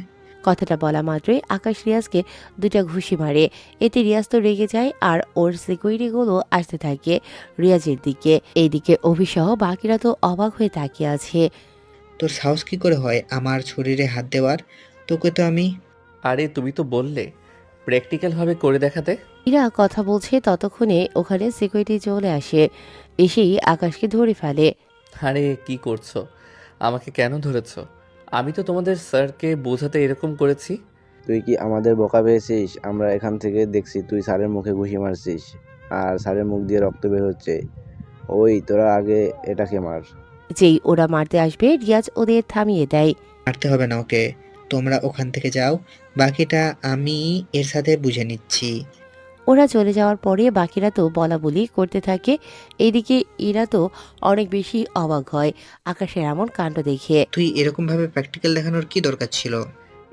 Speaker 1: কথাটা বলা মাত্রই আকাশ রিয়াজকে দুটা ঘুষি মারে। এতে রিয়াজ তো রেগে যায় আর ওর সিকিউরিটিগুলো আসতে থাকে রিয়াজের দিকে। এইদিকে অভিসহ বাকিরা তো অবাক হয়ে তাকিয়ে আছে।
Speaker 15: তোর সাহস কি করে হয় আমার শরীরে হাত দেওয়ার? তোকে তো আমি...
Speaker 5: আরে তুমি তো বললে প্র্যাকটিক্যাল ভাবে করে দেখাতে।
Speaker 1: ইরা কথা বলছে ততক্ষণে ওখানে সিকিউরিটি চলে আসে। এসেই আকাশকে ধরে ফেলে।
Speaker 5: আরে কি করছো? আমাকে কেন ধরেছো? আমি তো তোমাদের স্যারকে বোঝাতে এরকম করেছি।
Speaker 4: তুই কি আমাদের বোকা পেয়েছিস? আমরা এখান থেকে দেখছি তুই স্যারের মুখে ঘুষি মারছিস আর স্যারের মুখ দিয়ে রক্ত বের হচ্ছে। ওই তোরা আগে এটাকে মার।
Speaker 1: যেই ওরা মারতে আসবে রিয়াজ ওদের থামিয়ে দেয়।
Speaker 15: মারতে হবে না ওকে, তোমরা ওখান থেকে যাও, বাকিটা আমি এর সাথে বুঝে নিচ্ছি।
Speaker 1: ওরা চলে যাওয়ার পরে বাকিরা তো বলা বলি করতে থাকে। এইদিকে ইরা তো অনেক বেশি অবাক হয় আকাশের এমন কাণ্ড দেখে।
Speaker 15: তুই এরকম ভাবে প্র্যাকটিক্যাল দেখানোর কি দরকার ছিল?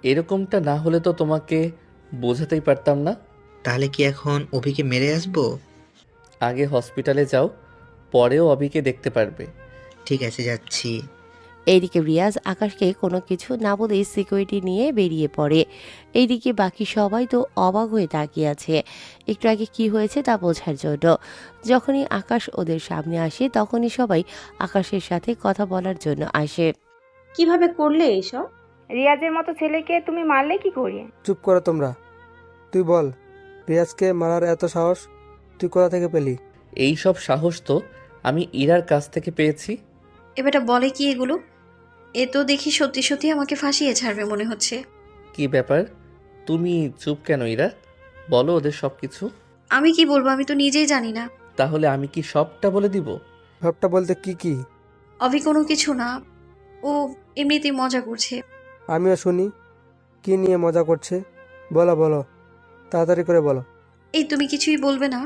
Speaker 5: এরকমটা না হলে তো তোমাকে বোঝাতেই পারতাম না।
Speaker 15: তাহলে কি এখন অভিকে মেরে আসবো?
Speaker 5: আগে হসপিটালে যাও, পরেও অবিকে দেখতে পারবে।
Speaker 15: ঠিক আছে, যাচ্ছি।
Speaker 1: এইদিকে রিয়াজ আকাশকে কোনো কিছু না বলেই সিকিউরিটি নিয়ে বেরিয়ে পড়ে। এইদিকে বাকি সবাই তো অবাক হয়ে তাকিয়ে আছে একটু আগে কি হয়েছে তা বোঝার জন্য। যখনই আকাশ ওদের সামনে আসে তখনই সবাই আকাশের সাথে কথা বলার জন্য আসে।
Speaker 9: কিভাবে করলে এসব?
Speaker 8: রিয়াজের মতো ছেলেকে তুমি মারলে কি করে?
Speaker 6: চুপ করো তোমরা। তুই বল, রিয়াজকে মারার এত সাহস তুই কোথা থেকে পেলি?
Speaker 5: এই সব সাহস তো আমি ইরার কাছ থেকে পেয়েছি।
Speaker 14: এবারটা বলে কি এগুলো? এ তো দেখি সত্যি সত্যি আমাকে ফাঁসিয়ে ছাড়বে মনে হচ্ছে।
Speaker 5: কি ব্যাপার, তুমি চুপ কেন ইরা? বলো ওদের সব কিছু।
Speaker 14: আমি কি বলবো, আমি তো নিজেই জানি না।
Speaker 5: তাহলে আমি কি সবটা বলে দিব?
Speaker 6: সবটা বলতে কি কি?
Speaker 14: অভি কোনো কিছু না, ও এমনিতেই মজা করছে।
Speaker 6: আমিও শুনি কি নিয়ে মজা করছে। বলো বলো, তাড়াতাড়ি করে বলো।
Speaker 14: এই তুমি কিছুই বলবে না?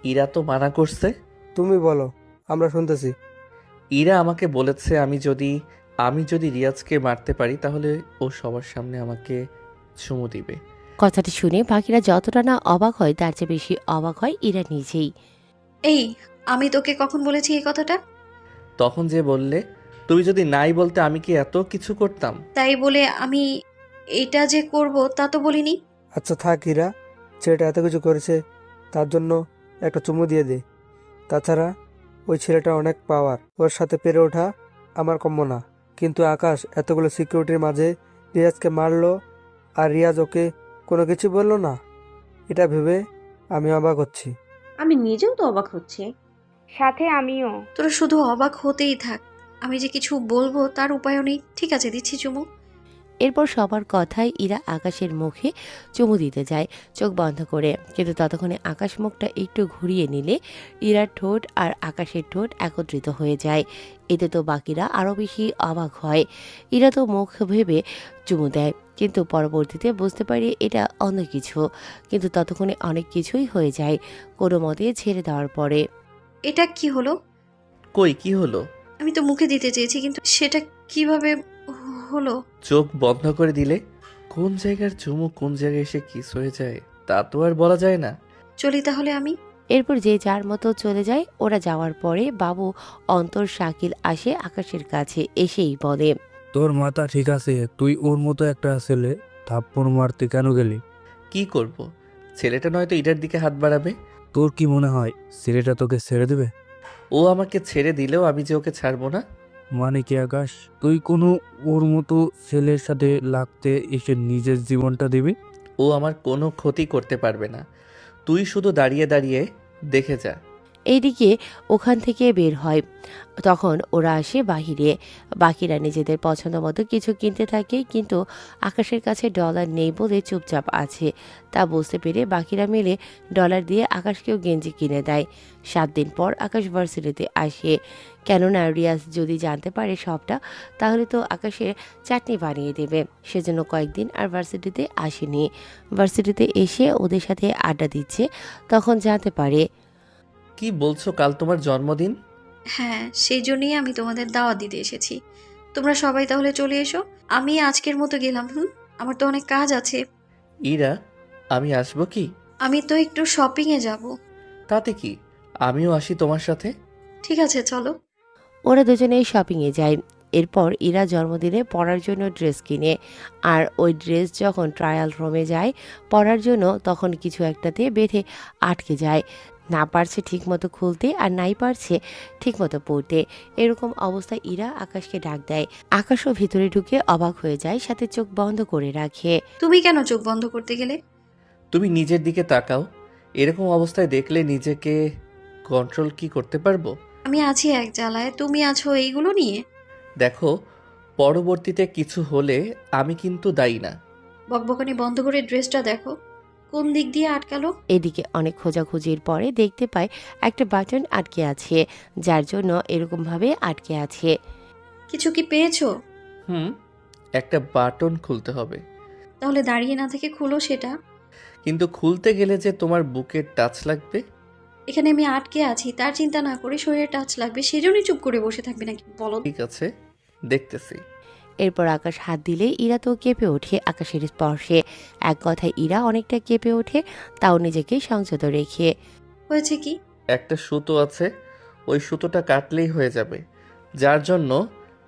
Speaker 5: ইরা তো মানা করছে।
Speaker 6: তুমি বলো, আমরা শুনতেছি।
Speaker 5: ইরা আমাকে বলেছে আমি যদি রিয়াজকে মারতে পারি তাহলে ও সবার সামনে আমাকে চুমু দিবে।
Speaker 1: কথাটি শুনে বাকিরা যতটা না অবাক হয় তার চেয়ে বেশি অবাক হয় ইরা নিজেই।
Speaker 14: এই, আমি তোকে কখন বলেছি এই কথাটা?
Speaker 5: তখন যে বললে, তুমি যদি নাই বলতে আমি কি এত কিছু করতাম?
Speaker 14: তাই বলে আমি এটা যে করব তা তো বলিনি।
Speaker 6: আচ্ছা থাক ইরা, ছেলেটা এত কিছু করেছে, তার জন্য একটা চুমু দিয়ে দে। তাছাড়া ওই ছেলেটা অনেক পাওয়ার, ওর সাথে পেরে ওঠা আমার কম্য না। কিন্তু আকাশ এতগুলো সিকিউরিটির মাঝে রিয়াজকে মারলো আর রিয়াজ ওকে কোনো কিছু বললো না, এটা ভেবে আমি অবাক হচ্ছি।
Speaker 9: আমি নিজেও তো অবাক হচ্ছি।
Speaker 8: সাথে আমিও।
Speaker 14: তোরা শুধু অবাক হতেই থাক, আমি যে কিছু বলবো তার উপায়ও নেই। ঠিক আছে, দিচ্ছি চুমু।
Speaker 1: এরপর সবার কথায় ইরা আকাশের মুখে চুমু দিতে যায় চোখ বন্ধ করে। কিন্তু ততক্ষণে আকাশ মুখটা একটু ঘুরিয়ে নিলে ইরার ঠোঁট আর আকাশের ঠোঁট একত্রিত হয়ে যায়। এতে তো বাকিরা আরও বেশি অবাক হয়। ইরা তো মুখ ভেবে চুমু দেয়, কিন্তু পরবর্তীতে বুঝতে পারি এটা অন্য কিছু। কিন্তু ততক্ষণে অনেক কিছুই হয়ে যায় কোনো মতে ছেড়ে দেওয়ার পরে।
Speaker 14: এটা কি হলো?
Speaker 5: কই কি হলো?
Speaker 14: আমি তো মুখে দিতে চেয়েছি, কিন্তু সেটা কিভাবে হলো?
Speaker 5: চোখ বন্ধ করে দিলে কোন জায়গার চুমু কোন জায়গায় এসে কিস হয়ে যায় তা তো আর বলা যায় না।
Speaker 14: চলি তাহলে আমি।
Speaker 1: এরপর যে যার মতো চলে যায়। ওরা যাওয়ার পরে বাবু অন্তর শাকিল আসে আকাশের কাছে, এসেই বলে,
Speaker 2: তোর মাথা ঠিক আছে? তুই ওর মতো একটা ছেলে থাপ্পড় মারতে কেন গেলি?
Speaker 5: কি করব, ছেলেটা নয়তো ইটার দিকে হাত বাড়াবে।
Speaker 2: তোর কি মনে হয় ছেলেটা তোকে ছেড়ে দেবে?
Speaker 5: ও আমাকে ছেড়ে দিলেও আমি যে ওকে ছাড়বো না।
Speaker 2: মানে কি আকাশ, তুই কোনো ওর মতো ছেলের সাথে লাগতে এসে নিজের জীবনটা দিবি?
Speaker 5: ও আমার কোনো ক্ষতি করতে পারবে না, তুই শুধু দাঁড়িয়ে দাঁড়িয়ে দেখে যা।
Speaker 1: এইদিকে ওখান থেকে বের হয়। তখন ওরা আসে বাহিরে। বাকিরা নিজেদের পছন্দ মতো কিছু কিনতে থাকে, কিন্তু আকাশের কাছে ডলার নেই বলে চুপচাপ আছে। তা বুঝতে পেরে বাকিরা মিলে ডলার দিয়ে আকাশকেও গেঞ্জি কিনে দেয়। 7 দিন পর আকাশ ভার্সিটিতে আসে। কেননা রিয়াজ যদি জানতে পারে সবটা তাহলে তো আকাশের চাটনি বানিয়ে দেবে। সেজন্য কয়েকদিন আর ভার্সিটিতে আসেনি। ভার্সিটিতে এসে ওদের সাথে আড্ডা দিচ্ছে, তখন জানতে পারে।
Speaker 5: কি বলছো, কাল তোমার জন্মদিন?
Speaker 14: হ্যাঁ, সেই জন্যই আমি তোমাদের দাওয়াত দিতে এসেছি। তোমরা সবাই তাহলে চলে এসো। আমি আজকের মতো গেলাম। আমার তো অনেক কাজ আছে।
Speaker 5: ইরা, আমি আসবো কি?
Speaker 14: আমি তো একটু শপিংয়ে যাব।
Speaker 5: তাতে কি, আমিও আসি তোমার সাথে।
Speaker 14: ঠিক আছে, চলো।
Speaker 1: ওরা দুজনেই শপিংয়ে যায়। এরপর ইরা জন্মদিনে পরার জন্য ড্রেস কিনে। আর ওই ড্রেস যখন ট্রায়াল রুমে যায় পরার জন্য, তখন কিছু একটাতে বেঁধে আটকে যায়। না পারছে ঠিকমতো খুলতে আর নাই পারছে ঠিকমতো পড়তে। এরকম অবস্থায় ইরা আকাশকে ডাক দেয়। আকাশও ভিতরে ঢুকে অবাক হয়ে যায়, সাথে চোখ বন্ধ করে রাখে।
Speaker 14: তুমি কেন চোখ বন্ধ করতে গেলে?
Speaker 5: তুমি নিজের দিকে তাকাও, এরকম অবস্থায় দেখলে নিজেকে কন্ট্রোল কি করতে পারবো?
Speaker 14: আমি আছি এক জ্বালায়, তুমি আছো এইগুলো নিয়ে।
Speaker 5: দেখো, পরবর্তীতে কিছু হলে আমি কিন্তু দায়ী না।
Speaker 14: বকবকানি বন্ধ করে ড্রেসটা দেখো কোন দিক দিয়ে আটকালো।
Speaker 1: এদিকে অনেক খোঁজাখুঁজির পরে দেখতে পায় একটা বাটন আটকে আছে, যার জন্য এরকম ভাবে আটকে আছে।
Speaker 14: কিছু কি পেয়েছো?
Speaker 5: একটা বাটন খুলতে হবে।
Speaker 14: তাহলে দাঁড়িয়ে না থেকে খুলো সেটা।
Speaker 5: কিন্তু খুলতে গেলে যে তোমার বুকের টাচ লাগবে।
Speaker 14: এখানে আমি আটকে আছি, তার চিন্তা না করে শরীরে টাচ লাগবে, সেজন্যই চুপ করে বসে থাকবে নাকি বলো?
Speaker 5: ঠিক আছে, দেখতেছি।
Speaker 1: এরপর আকাশ হাত দিলে ইরা তো কেঁপে ওঠে আকাশের স্পর্শে। এক কথায় ইরা অনেকটা কেঁপে ওঠে, তাও নিজেকে সংযত রেখে।
Speaker 14: হয়েছে কি?
Speaker 5: একটা সুতো আছে, ওই সুতোটা কাটলেই হয়ে যাবে। যার জন্য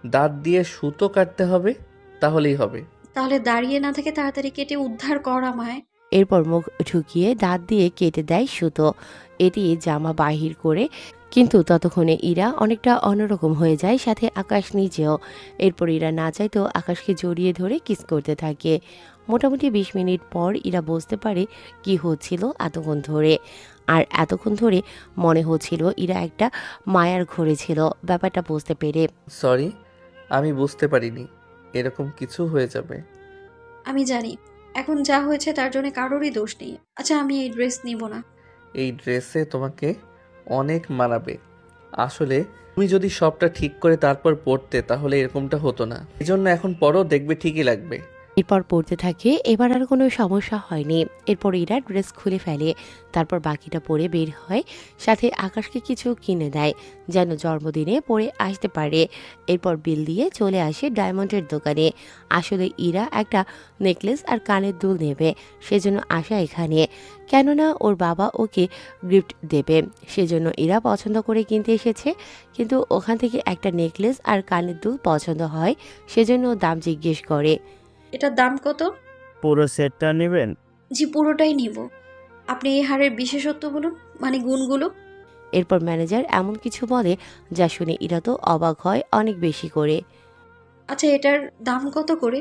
Speaker 5: দাঁত দিয়ে সুতো কাটতে হবে, তাহলেই হবে।
Speaker 14: তাহলে দাঁড়িয়ে না থেকে তাড়াতাড়ি কেটে উদ্ধার কর আমায়।
Speaker 1: এরপর মুখ ঢুকিয়ে দাঁত দিয়ে কেটে দেয় সুতো, এটি জামা বাহির করে। কিন্তু ততক্ষণে ইরা অনেকটা অন্যরকম হয়ে যায়, সাথে আকাশ নিজেও। এরপর ইরা না চাইতেও আকাশকে জড়িয়ে ধরে কিস করতে থাকে। মোটামুটি 20 মিনিট পর ইরা বুঝতে পারে কি হচ্ছিল এতক্ষণ ধরে। আর এতক্ষণ ধরে মনে হচ্ছিল ইরা একটা মায়ার ঘরে ছিল। ব্যাপারটা বুঝতে পেরে
Speaker 5: সরি, আমি বুঝতে পারিনি এরকম কিছু হয়ে যাবে।
Speaker 14: আমি জানি এখন যা হয়েছে তার জন্য কারোরই দোষ নেই। আচ্ছা, আমি এই ড্রেস নিব না।
Speaker 5: এই ড্রেসে তোমাকে অনেক মানাবে। আসলে তুমি যদি সবটা ঠিক করে তারপর পরতে তাহলে এরকমটা হতো না। এজন্য এখন পরও, দেখবে ঠিকই লাগবে।
Speaker 1: এরপর পড়তে থাকে। এবার আর কোনো সমস্যা হয়নি। এরপর ইরা ড্রেস খুলে ফেলে, তারপর বাকিটা পরে বের হয়, সাথে আকাশকে কিছু কিনে দেয় যেন জন্মদিনে পরে আসতে পারে। এরপর বিল দিয়ে চলে আসে ডায়মন্ডের দোকানে। আসলে ইরা একটা নেকলেস আর কানের দুল নেবে, সেজন্য আসা এখানে। কেননা ওর বাবা ওকে গিফট দেবে, সেজন্য ইরা পছন্দ করে কিনতে এসেছে। কিন্তু ওখান থেকে একটা নেকলেস আর কানের দুল পছন্দ হয়, সেজন্য দাম জিজ্ঞেস করে।
Speaker 14: এটার দাম কত?
Speaker 17: পুরো সেটটা নেবেন?
Speaker 14: জি, পুরোটাই নিব। আপনি এই হারের বিশেষত্ব বলুন, মানে গুণগুলো।
Speaker 1: এরপর ম্যানেজার এমন কিছু বলে যা শুনে ইরা তো অবাক হয় অনেক বেশি করে।
Speaker 14: আচ্ছা, এটার দাম কত করে?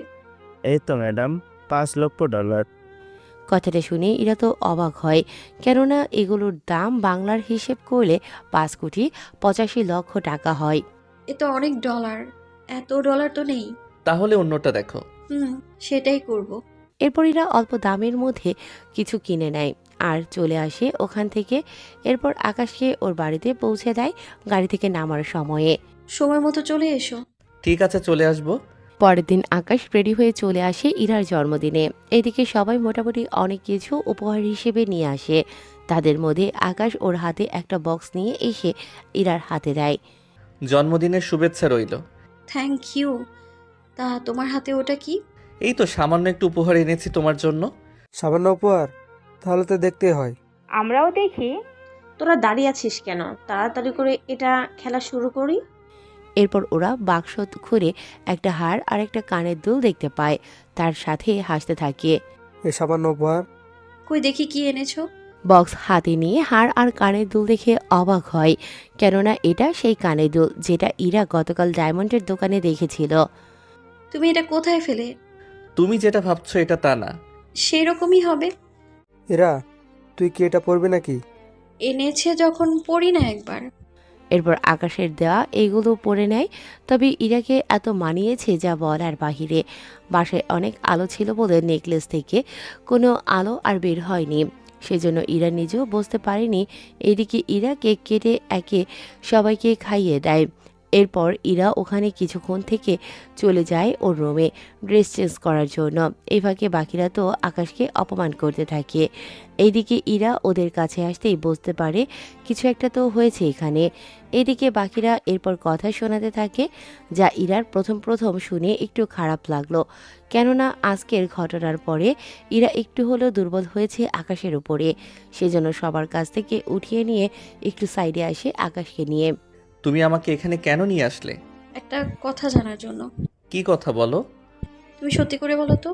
Speaker 17: এই তো ম্যাডাম, $5,00,000।
Speaker 1: কথাটা শুনে ইরা তো অবাক হয়, কেননা এগুলোর দাম বাংলার হিসেব করলে 5,85,00,000 টাকা হয়।
Speaker 14: এ তো অনেক ডলার। এত ডলার তো নেই।
Speaker 5: তাহলে অন্যটা দেখো।
Speaker 14: সেটাই করব।
Speaker 1: এরপর এরা অল্প দামের মধ্যে কিছু কিনে নেয় আর চলে আসে ওখান থেকে। এরপর আকাশকে ওর বাড়িতে পৌঁছে দেয় গাড়ি থেকে নামার সময়ে।
Speaker 14: সময় মতো চলে এসো।
Speaker 5: ঠিক আছে, চলে আসবো।
Speaker 1: পরের দিন আকাশ রেডি হয়ে চলে আসে ইরার জন্মদিনে। এদিকে সবাই মোটামুটি অনেক কিছু উপহার হিসেবে নিয়ে আসে। তাদের মধ্যে আকাশ ওর হাতে একটা বক্স নিয়ে এসে ইরার হাতে দেয়।
Speaker 5: জন্মদিনের শুভেচ্ছা রইল।
Speaker 14: Thank you. তা তোমার হাতে ওটা কি?
Speaker 5: এই তো সামান্য একটু উপহার এনেছি তোমার জন্য।
Speaker 6: সামান্য উপহার? তাহলে তো দেখতে হয়।
Speaker 8: আমরাও দেখি।
Speaker 9: তোরা দাঁড়িয়ে আছিস কেন? তাড়াতাড়ি করে এটা খেলা শুরু করি।
Speaker 1: এরপর ওরা বাক্স খুলে একটা হার আর একটা কানের দুল দেখতে পায়, তার সাথে হাসতে থাকে।
Speaker 6: এই সামান্য উপহার?
Speaker 14: কই দেখি কি এনেছো।
Speaker 1: বক্স হাতে নিয়ে হার আর কানের দুল দেখে অবাক হয়, কেননা এটা সেই কানের দুল যেটা ইরা গতকাল ডায়মন্ডের দোকানে দেখেছিল।
Speaker 14: তুমি এটা কোথায় ফেলে?
Speaker 5: তুমি যেটা ভাবছো এটা তা না।
Speaker 14: সেই রকমই হবে।
Speaker 6: এরা, তুই কি এটা পরবি নাকি?
Speaker 14: এনেছে যখন পড়ি না একবার।
Speaker 1: এরপর আকাশের দেওয়া এইগুলো পরে নেয়। তবে ইরাকে এত মানিয়েছে যা বলার বাহিরে। বাসায় অনেক আলো ছিল বলে নেকলেস থেকে কোনো আলো আর বের হয়নি, সেজন্য ইরা নিজেও বুঝতে পারেনি। এদিকে ইরা কেক কেটে একে সবাইকে খাইয়ে দেয়। এরপর ইরা ওখানে কিছুক্ষণ থেকে চলে যায় ওর রুমে ড্রেস চেঞ্জ করার জন্য। এই ফাঁকে বাকিরা তো আকাশকে অপমান করতে থাকে। এইদিকে ইরা ওদের কাছে আসতেই বুঝতে পারে কিছু একটা তো হয়েছে এখানে। এদিকে বাকিরা এরপর কথা শোনাতে থাকে, যা ইরার প্রথম প্রথম শুনে একটু খারাপ লাগলো, কেননা আজকের ঘটনার পরে ইরা একটু হলেও দুর্বল হয়েছে আকাশের উপরে। সেজন্য সবার কাছ থেকে উঠিয়ে নিয়ে একটু সাইডে আসে আকাশকে নিয়ে।
Speaker 5: তুমি আমাকে এখানে কেন নিয়ে আসলে?
Speaker 14: একটা কথা জানার জন্য।
Speaker 5: কি কথা বলো?
Speaker 14: তুমি সত্যি করে বলো তো।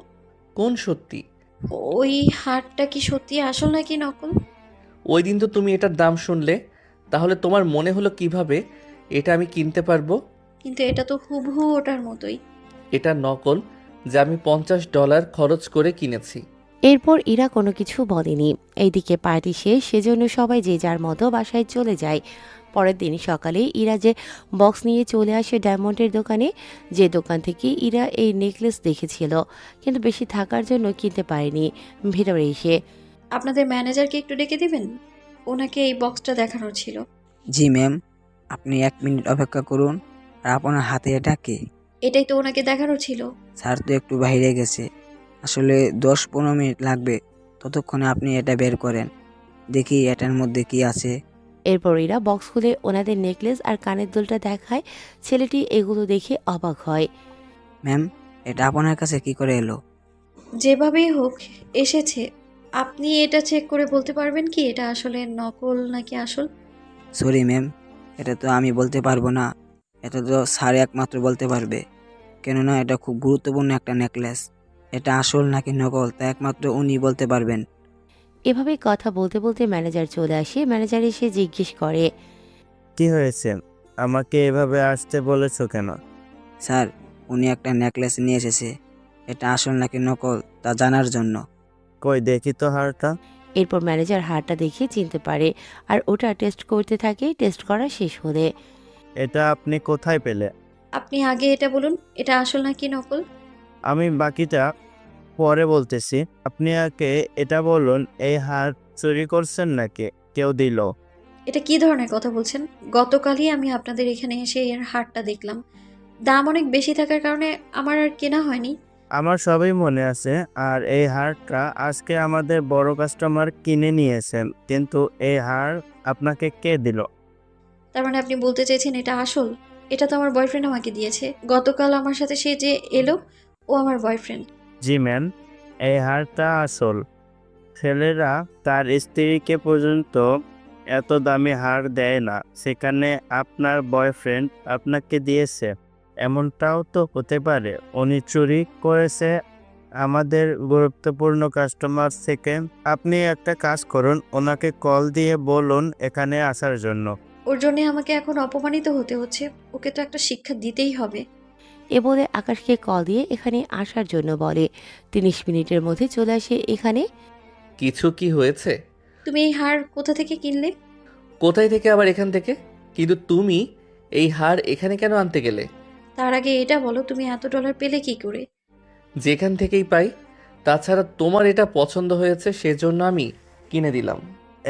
Speaker 5: কোন সত্যি?
Speaker 14: ওই হারটা কি সত্যি আসল নাকি নকল?
Speaker 5: ওই দিন তো তুমি এটার দাম শুনলে, তাহলে তোমার মনে হলো কিভাবে এটা আমি কিনতে পারবো?
Speaker 14: কিন্তু এটা তো হুবহু ওটার মতোই।
Speaker 5: এটা নকল, যা আমি $50 খরচ করে কিনেছি।
Speaker 1: এরপর ইরা কোনো কিছু বলেনি। এইদিকে পার্টি শেষ, সেজন্য সবাই যে যার মতো বাসায় চলে যায়। পরের দিন সকালে ইরা যে বক্স নিয়ে চলে আসে ডায়মন্ডের দোকানে, যে দোকান থেকে ইরা এই নেকলেস দেখেছিল, কিন্তু বেশি থাকার জন্য কিনতে পারেনি। ভেতরে এসে,
Speaker 14: আপনাদের ম্যানেজারকে একটু ডেকে দিবেন, ওনাকে এই বক্সটা দেখানোর ছিল।
Speaker 18: জি ম্যাম, আপনি 1 মিনিট অপেক্ষা করুন। আর আপনার হাতে এটা কি?
Speaker 14: এটাই তো ওনাকে দেখানো ছিল।
Speaker 18: স্যার তো একটু বাইরে গেছে, আসলে 10-15 মিনিট লাগবে, ততক্ষণে আপনি এটা বের করেন, দেখি এটার মধ্যে কি আছে।
Speaker 1: এরপর ইরা বক্স খুলে ওনাদের নেকলেস আর কানের দুলটা দেখায়। ছেলেটি এগুলো দেখে অবাক হয়।
Speaker 18: ম্যাম, এটা আপনার কাছে কি করে এলো?
Speaker 14: যেভাবেই হোক এসেছে। আপনি এটা চেক করে বলতে পারবেন কি এটা আসলে নকল নাকি আসল?
Speaker 18: সরি ম্যাম, এটা তো আমি বলতে পারবো না, এটা তো স্যার একমাত্র বলতে পারবে, কেননা এটা খুব গুরুত্বপূর্ণ একটা নেকলেস। এটা আসল নাকি নকল তা একমাত্র উনি বলতে পারবেন।
Speaker 1: এভাবে কথা বলতে বলতে ম্যানেজার চলে আসে। ম্যানেজার এসে জিজ্ঞেস করে,
Speaker 2: কি হয়েছে, আমাকে এভাবে আসতে বলেছো কেন?
Speaker 18: স্যার, উনি একটা নেকলেস নিয়ে এসেছে, এটা আসল নাকি নকল তা জানার জন্য।
Speaker 2: কই দেখি তো হারটা।
Speaker 1: এরপর ম্যানেজার হারটা দেখে চিনতে পারে আর ওটা টেস্ট করতে থাকে। টেস্ট করা শেষ হলে,
Speaker 2: এটা আপনি কোথায় পেলে?
Speaker 14: আপনি আগে এটা বলুন, এটা আসল নাকি নকল?
Speaker 2: আমি বাকিটা পরে বলতেছি, আপনি আগে এটা বলুন, এই হার চুরি করছেন নাকি কেউ দিল?
Speaker 14: এটা কি ধরনের কথা বলছেন? গতকালই আমি আপনাদের এখানে এসে এর হারটা দেখলাম। দাম অনেক বেশি থাকার কারণে আমার আর কেনা হয়নি।
Speaker 2: আমার সবই মনে আছে, আর এই হারটা আজকে আমাদের বড় কাস্টমার কিনে নিয়েছেন, কিন্তু এই হার আপনাকে কে দিল?
Speaker 14: তার মানে আপনি বলতে চাইছেন এটা আসল? এটা তো আমার বয়ফ্রেন্ড আমাকে দিয়েছে। গতকাল আমার সাথে সে যে এলো, ও আমার বয়ফ্রেন্ড।
Speaker 2: জি ম্যাম, এই হারটা আসল। ছেলেরা তার স্ত্রীকে পর্যন্ত এত দামি হার দেয় না, সেখানে আপনার বয়ফ্রেন্ড আপনাকে দিয়েছে, এমনটাও তো হতে পারে উনি চুরি করেছে আমাদের গুরুত্বপূর্ণ কাস্টমার থেকে। আপনি একটা কাজ করুন, ওনাকে কল দিয়ে বলুন এখানে আসার জন্য।
Speaker 14: ওর জন্য আমাকে এখন অপমানিত হতে হচ্ছে। ওকে তো একটা শিক্ষা দিতেই হবে।
Speaker 1: এ বলে আকাশকে কল দিয়ে এখানে আসার জন্য বলে। 30 মিনিটের মধ্যে চলে আসে এখানে।
Speaker 5: কিছু কি হয়েছে?
Speaker 14: তুমি এই হার কোথা থেকে কিনলে?
Speaker 5: কোথায় থেকে আবার এখান থেকে? কিন্তু তুমি এই হার এখানে কেন আনতে গেলে?
Speaker 14: তার আগে এটা বলো, তুমি এত ডলার পেলে কি করে?
Speaker 5: যেখান থেকেই পাই। তাছাড়া তোমার এটা পছন্দ হয়েছে সেজন্য আমি কিনে দিলাম।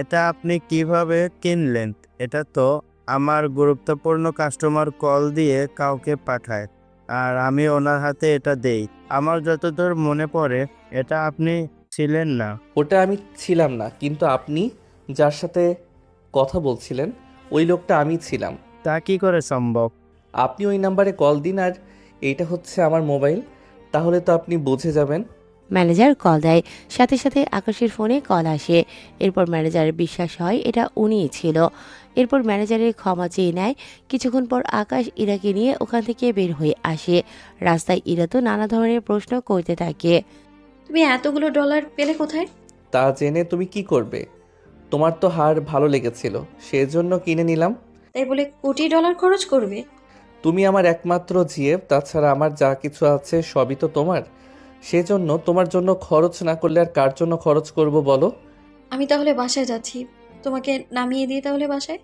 Speaker 2: এটা আপনি কিভাবে কিনলেন? এটা তো আমার গুরুত্বপূর্ণ কাস্টমার কল দিয়ে কাউকে পাঠায়, আর আমি ওনার হাতে এটা দেই। আমার যতদূর মনে পড়ে এটা আপনি ছিলেন না।
Speaker 5: ওটা আমি ছিলাম না, কিন্তু আপনি যার সাথে কথা বলছিলেন ওই লোকটা আমি ছিলাম।
Speaker 2: তা কি করে সম্ভব?
Speaker 5: আপনি ওই নাম্বারে কল দিন, আর এইটা হচ্ছে আমার মোবাইল, তাহলে তো আপনি বুঝে যাবেন।
Speaker 1: ম্যানেজার কল দেয়। সাথে সাথে আকাশের ফোনে কল আসে। এরপর ম্যানেজারের বিশ্বাস হয় এটা উনিই ছিল। এরপর ম্যানেজারের ক্ষমা চেয়ে নেয়। কিছুক্ষণ পর আকাশ ইরাকে নিয়ে ওখান থেকে বের হয়ে আসে। রাস্তায় ইরা তো নানা ধরনের প্রশ্ন করতে থাকে।
Speaker 14: তুমি এতগুলো ডলার পেলে কোথায়?
Speaker 5: তা জেনে তুমি কি করবে? তোমার তো হার ভালো লেগেছিল, সেজন্য কিনে নিলাম।
Speaker 14: তাই বলে কোটি ডলার খরচ করবে?
Speaker 5: তুমি আমার একমাত্র জিএফ, তাছাড়া আমার যা কিছু আছে সবই তো তোমার। সেজন্য তোমার জন্য খরচ না করলে আর কার জন্য খরচ করব বলো?
Speaker 14: আমি তাহলে বাসায় যাচ্ছি, তোমাকে নামিয়ে দিয়ে তাহলে বাসায়।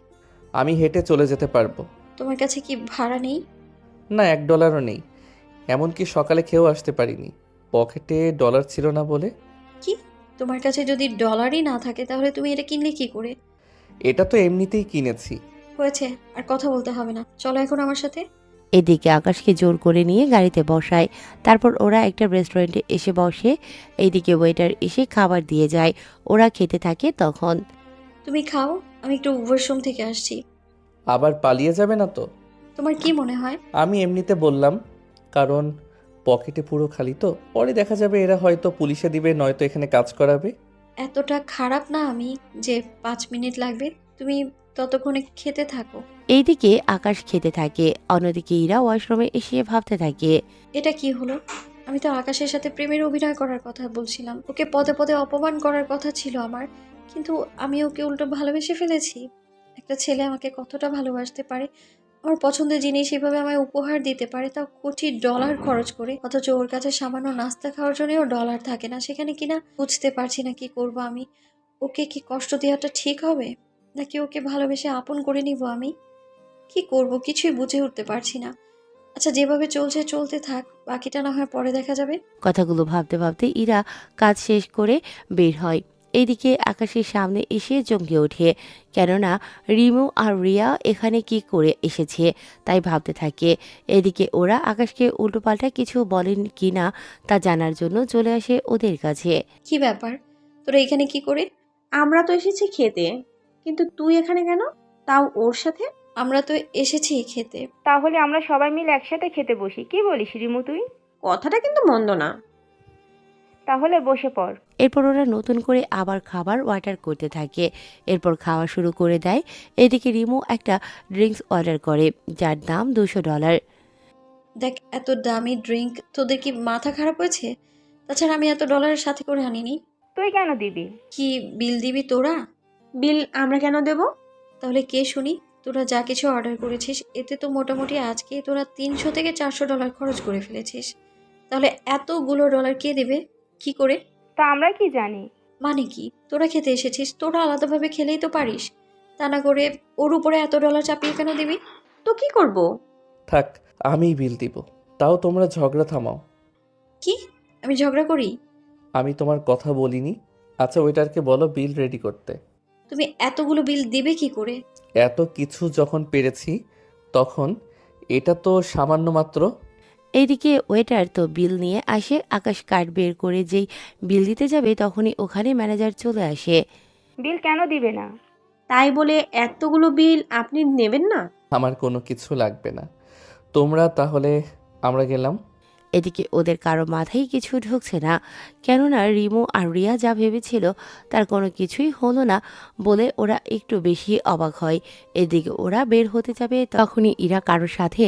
Speaker 5: আমি হেঁটে চলে যেতে পারবো।
Speaker 14: তোমার কাছে কি ভাড়া নেই?
Speaker 5: না, $1 নেই, এমনকি সকালে খেয়েও আসতে পারিনি, পকেটে ডলার ছিল না বলে।
Speaker 14: কি? তোমার কাছে যদি ডলারই না থাকে তাহলে তুমি এটা কিনলে কি করে?
Speaker 5: এটা তো এমনিতেই কিনেছি।
Speaker 14: হয়েছে, আর কথা বলতে হবে না, চলো এখন আমার সাথে।
Speaker 1: এদিকে আকাশকে জোর করে নিয়ে গাড়িতে বসায়। তারপর ওরা একটা রেস্টুরেন্টে এসে বসে। এইদিকে ওয়েটার এসে খাবার দিয়ে যায়। ওরা খেতে থাকে। তখন,
Speaker 14: তুমি খাও, আমি একটু ওয়াশরুম থেকে আসছি।
Speaker 5: আবার পালিয়ে যাবে না তো?
Speaker 14: তোমার কি মনে হয়?
Speaker 5: আমি এমনিতে বললাম, কারণ পকেটে পুরো খালি তো, পরে দেখা যাবে এরা হয়তো পুলিশে দিবে, নয়তো এখানে কাজ করাবে।
Speaker 14: এতটা খারাপ না আমি যে 5 মিনিট লাগবে, তুমি ততক্ষণে খেতে থাকো।
Speaker 1: এইদিকে আকাশ খেতে থাকে। অন্যদিকে ইরা ওয়াশরুমে এসে ভাবতে থাকে,
Speaker 14: এটা কি হলো? আমি তো আকাশের সাথে প্রেমের অভিনয় করার কথা বলছিলাম, ওকে পদে পদে অপমান করার কথা ছিল আমার, কিন্তু আমি ওকে উল্টো ভালোবেসে ফেলেছি। একটা ছেলে আমাকে কতটা ভালোবাসতে পারে, আমার পছন্দের জিনিস এভাবে আমায় উপহার দিতে পারে, তাও কোটি ডলার খরচ করে, অথচ ওর কাছে সামান্য নাস্তা খাওয়ার জন্যও ডলার থাকে না। সেখানে কিনা বুঝতে পারছি না কি করব আমি। ওকে কি কষ্ট দেওয়াটা ঠিক হবে, নাকি ওকে ভালোবেসে আপন করে নিব আমি? কি করব কিছুই বুঝে উঠতে পারছি না। আচ্ছা, যেভাবে চলছে চলতে থাক, বাকিটা না হয় পরে দেখা যাবে।
Speaker 1: কথাগুলো ভাবতে ভাবতে ইরা কাজ শেষ করে বের হয়। এইদিকে আকাশের সামনে এসে চমকে ওঠে, কেননা রিমু আর রিয়া এখানে কি করে এসেছে তাই ভাবতে থাকে। এদিকে ওরা আকাশকে উল্টোপাল্টা কিছু বলেন কিনা তা জানার জন্য চলে আসে ওদের কাছে।
Speaker 14: কি ব্যাপার, তোরা এখানে কি করে?
Speaker 9: আমরা তো এসেছি খেতে, কিন্তু তুই এখানে কেন, তাও ওর সাথে?
Speaker 14: আমরা তো এসেছি খেতে।
Speaker 8: তাহলে আমরা সবাই মিলে একসাথে খেতে বসি, কি বলিস রিমু তুই?
Speaker 9: কথাটা কিন্তু মন্দ না।
Speaker 8: তাহলে বসে পড়।
Speaker 1: এরপর ওরা নতুন করে আবার খাবার অর্ডার করতে থাকে, এরপর খাওয়া শুরু করে দেয়। এদিকে রিমু একটা ড্রিঙ্কস অর্ডার করে যার দাম $200।
Speaker 14: দেখ, এত দামি ড্রিঙ্ক, তোদের কি মাথা খারাপ হয়েছে? তাছাড়া আমি এত ডলারের সাথে করে আনিনি।
Speaker 8: তুই কেন দিবি?
Speaker 14: কি বিল দিবি তোরা?
Speaker 9: বিল আমরা কেন দেব?
Speaker 14: তাহলে কে শুনি? তোরা যা কিছু অর্ডার করেছিস এতে তো মোটামুটি আজকে তোরা $300 থেকে $400 খরচ করে ফেলেছিস। তাহলে এতগুলো ডলার কে দেবে, কি করে?
Speaker 8: তা আমরা কি জানি?
Speaker 14: মানে কি, তোরা খেতে এসেছিস, তোরা আলাদাভাবে খেলেই তো পারিস। তা না করে ওর উপরে এত ডলার চাপিয়ে কেন দিবি?
Speaker 9: তো কি করব?
Speaker 5: থাক, আমিই বিল দিব। তাও তোমরা ঝগড়া থামাও।
Speaker 14: কি, আমি ঝগড়া করি?
Speaker 5: আমি তোমার কথা বলিনি। আচ্ছা, ওয়েটারকে বলো বিল রেডি করতে।
Speaker 14: তুমি এতগুলো বিল দিবে কি করে?
Speaker 5: এত কিছু যখন পেরেছি তখন এটা তো সামান্য মাত্র।
Speaker 1: এইদিকে ওয়েটার তো বিল নিয়ে আসে। আকাশ কার্ড বের করে যেই বিল দিতে যাবে তখনই ওখানে ম্যানেজার চলে আসে।
Speaker 8: বিল কেন দিবে না?
Speaker 9: তাই বলে এতগুলো বিল আপনি নেবেন না?
Speaker 5: আমার কোনো কিছু লাগবে না, তোমরা তাহলে, আমরা গেলাম।
Speaker 1: এদিকে ওদের কারো মাথায় কিছু ঢুকছে না, কেননা রিমু আর রিয়া যা ভেবেছিল তার কোনো কিছুই হলো না বলে ওরা একটু বেশি অবাক হয়। এদিকে ওরা বের হতে যাবে তখনই ইরা কারোর সাথে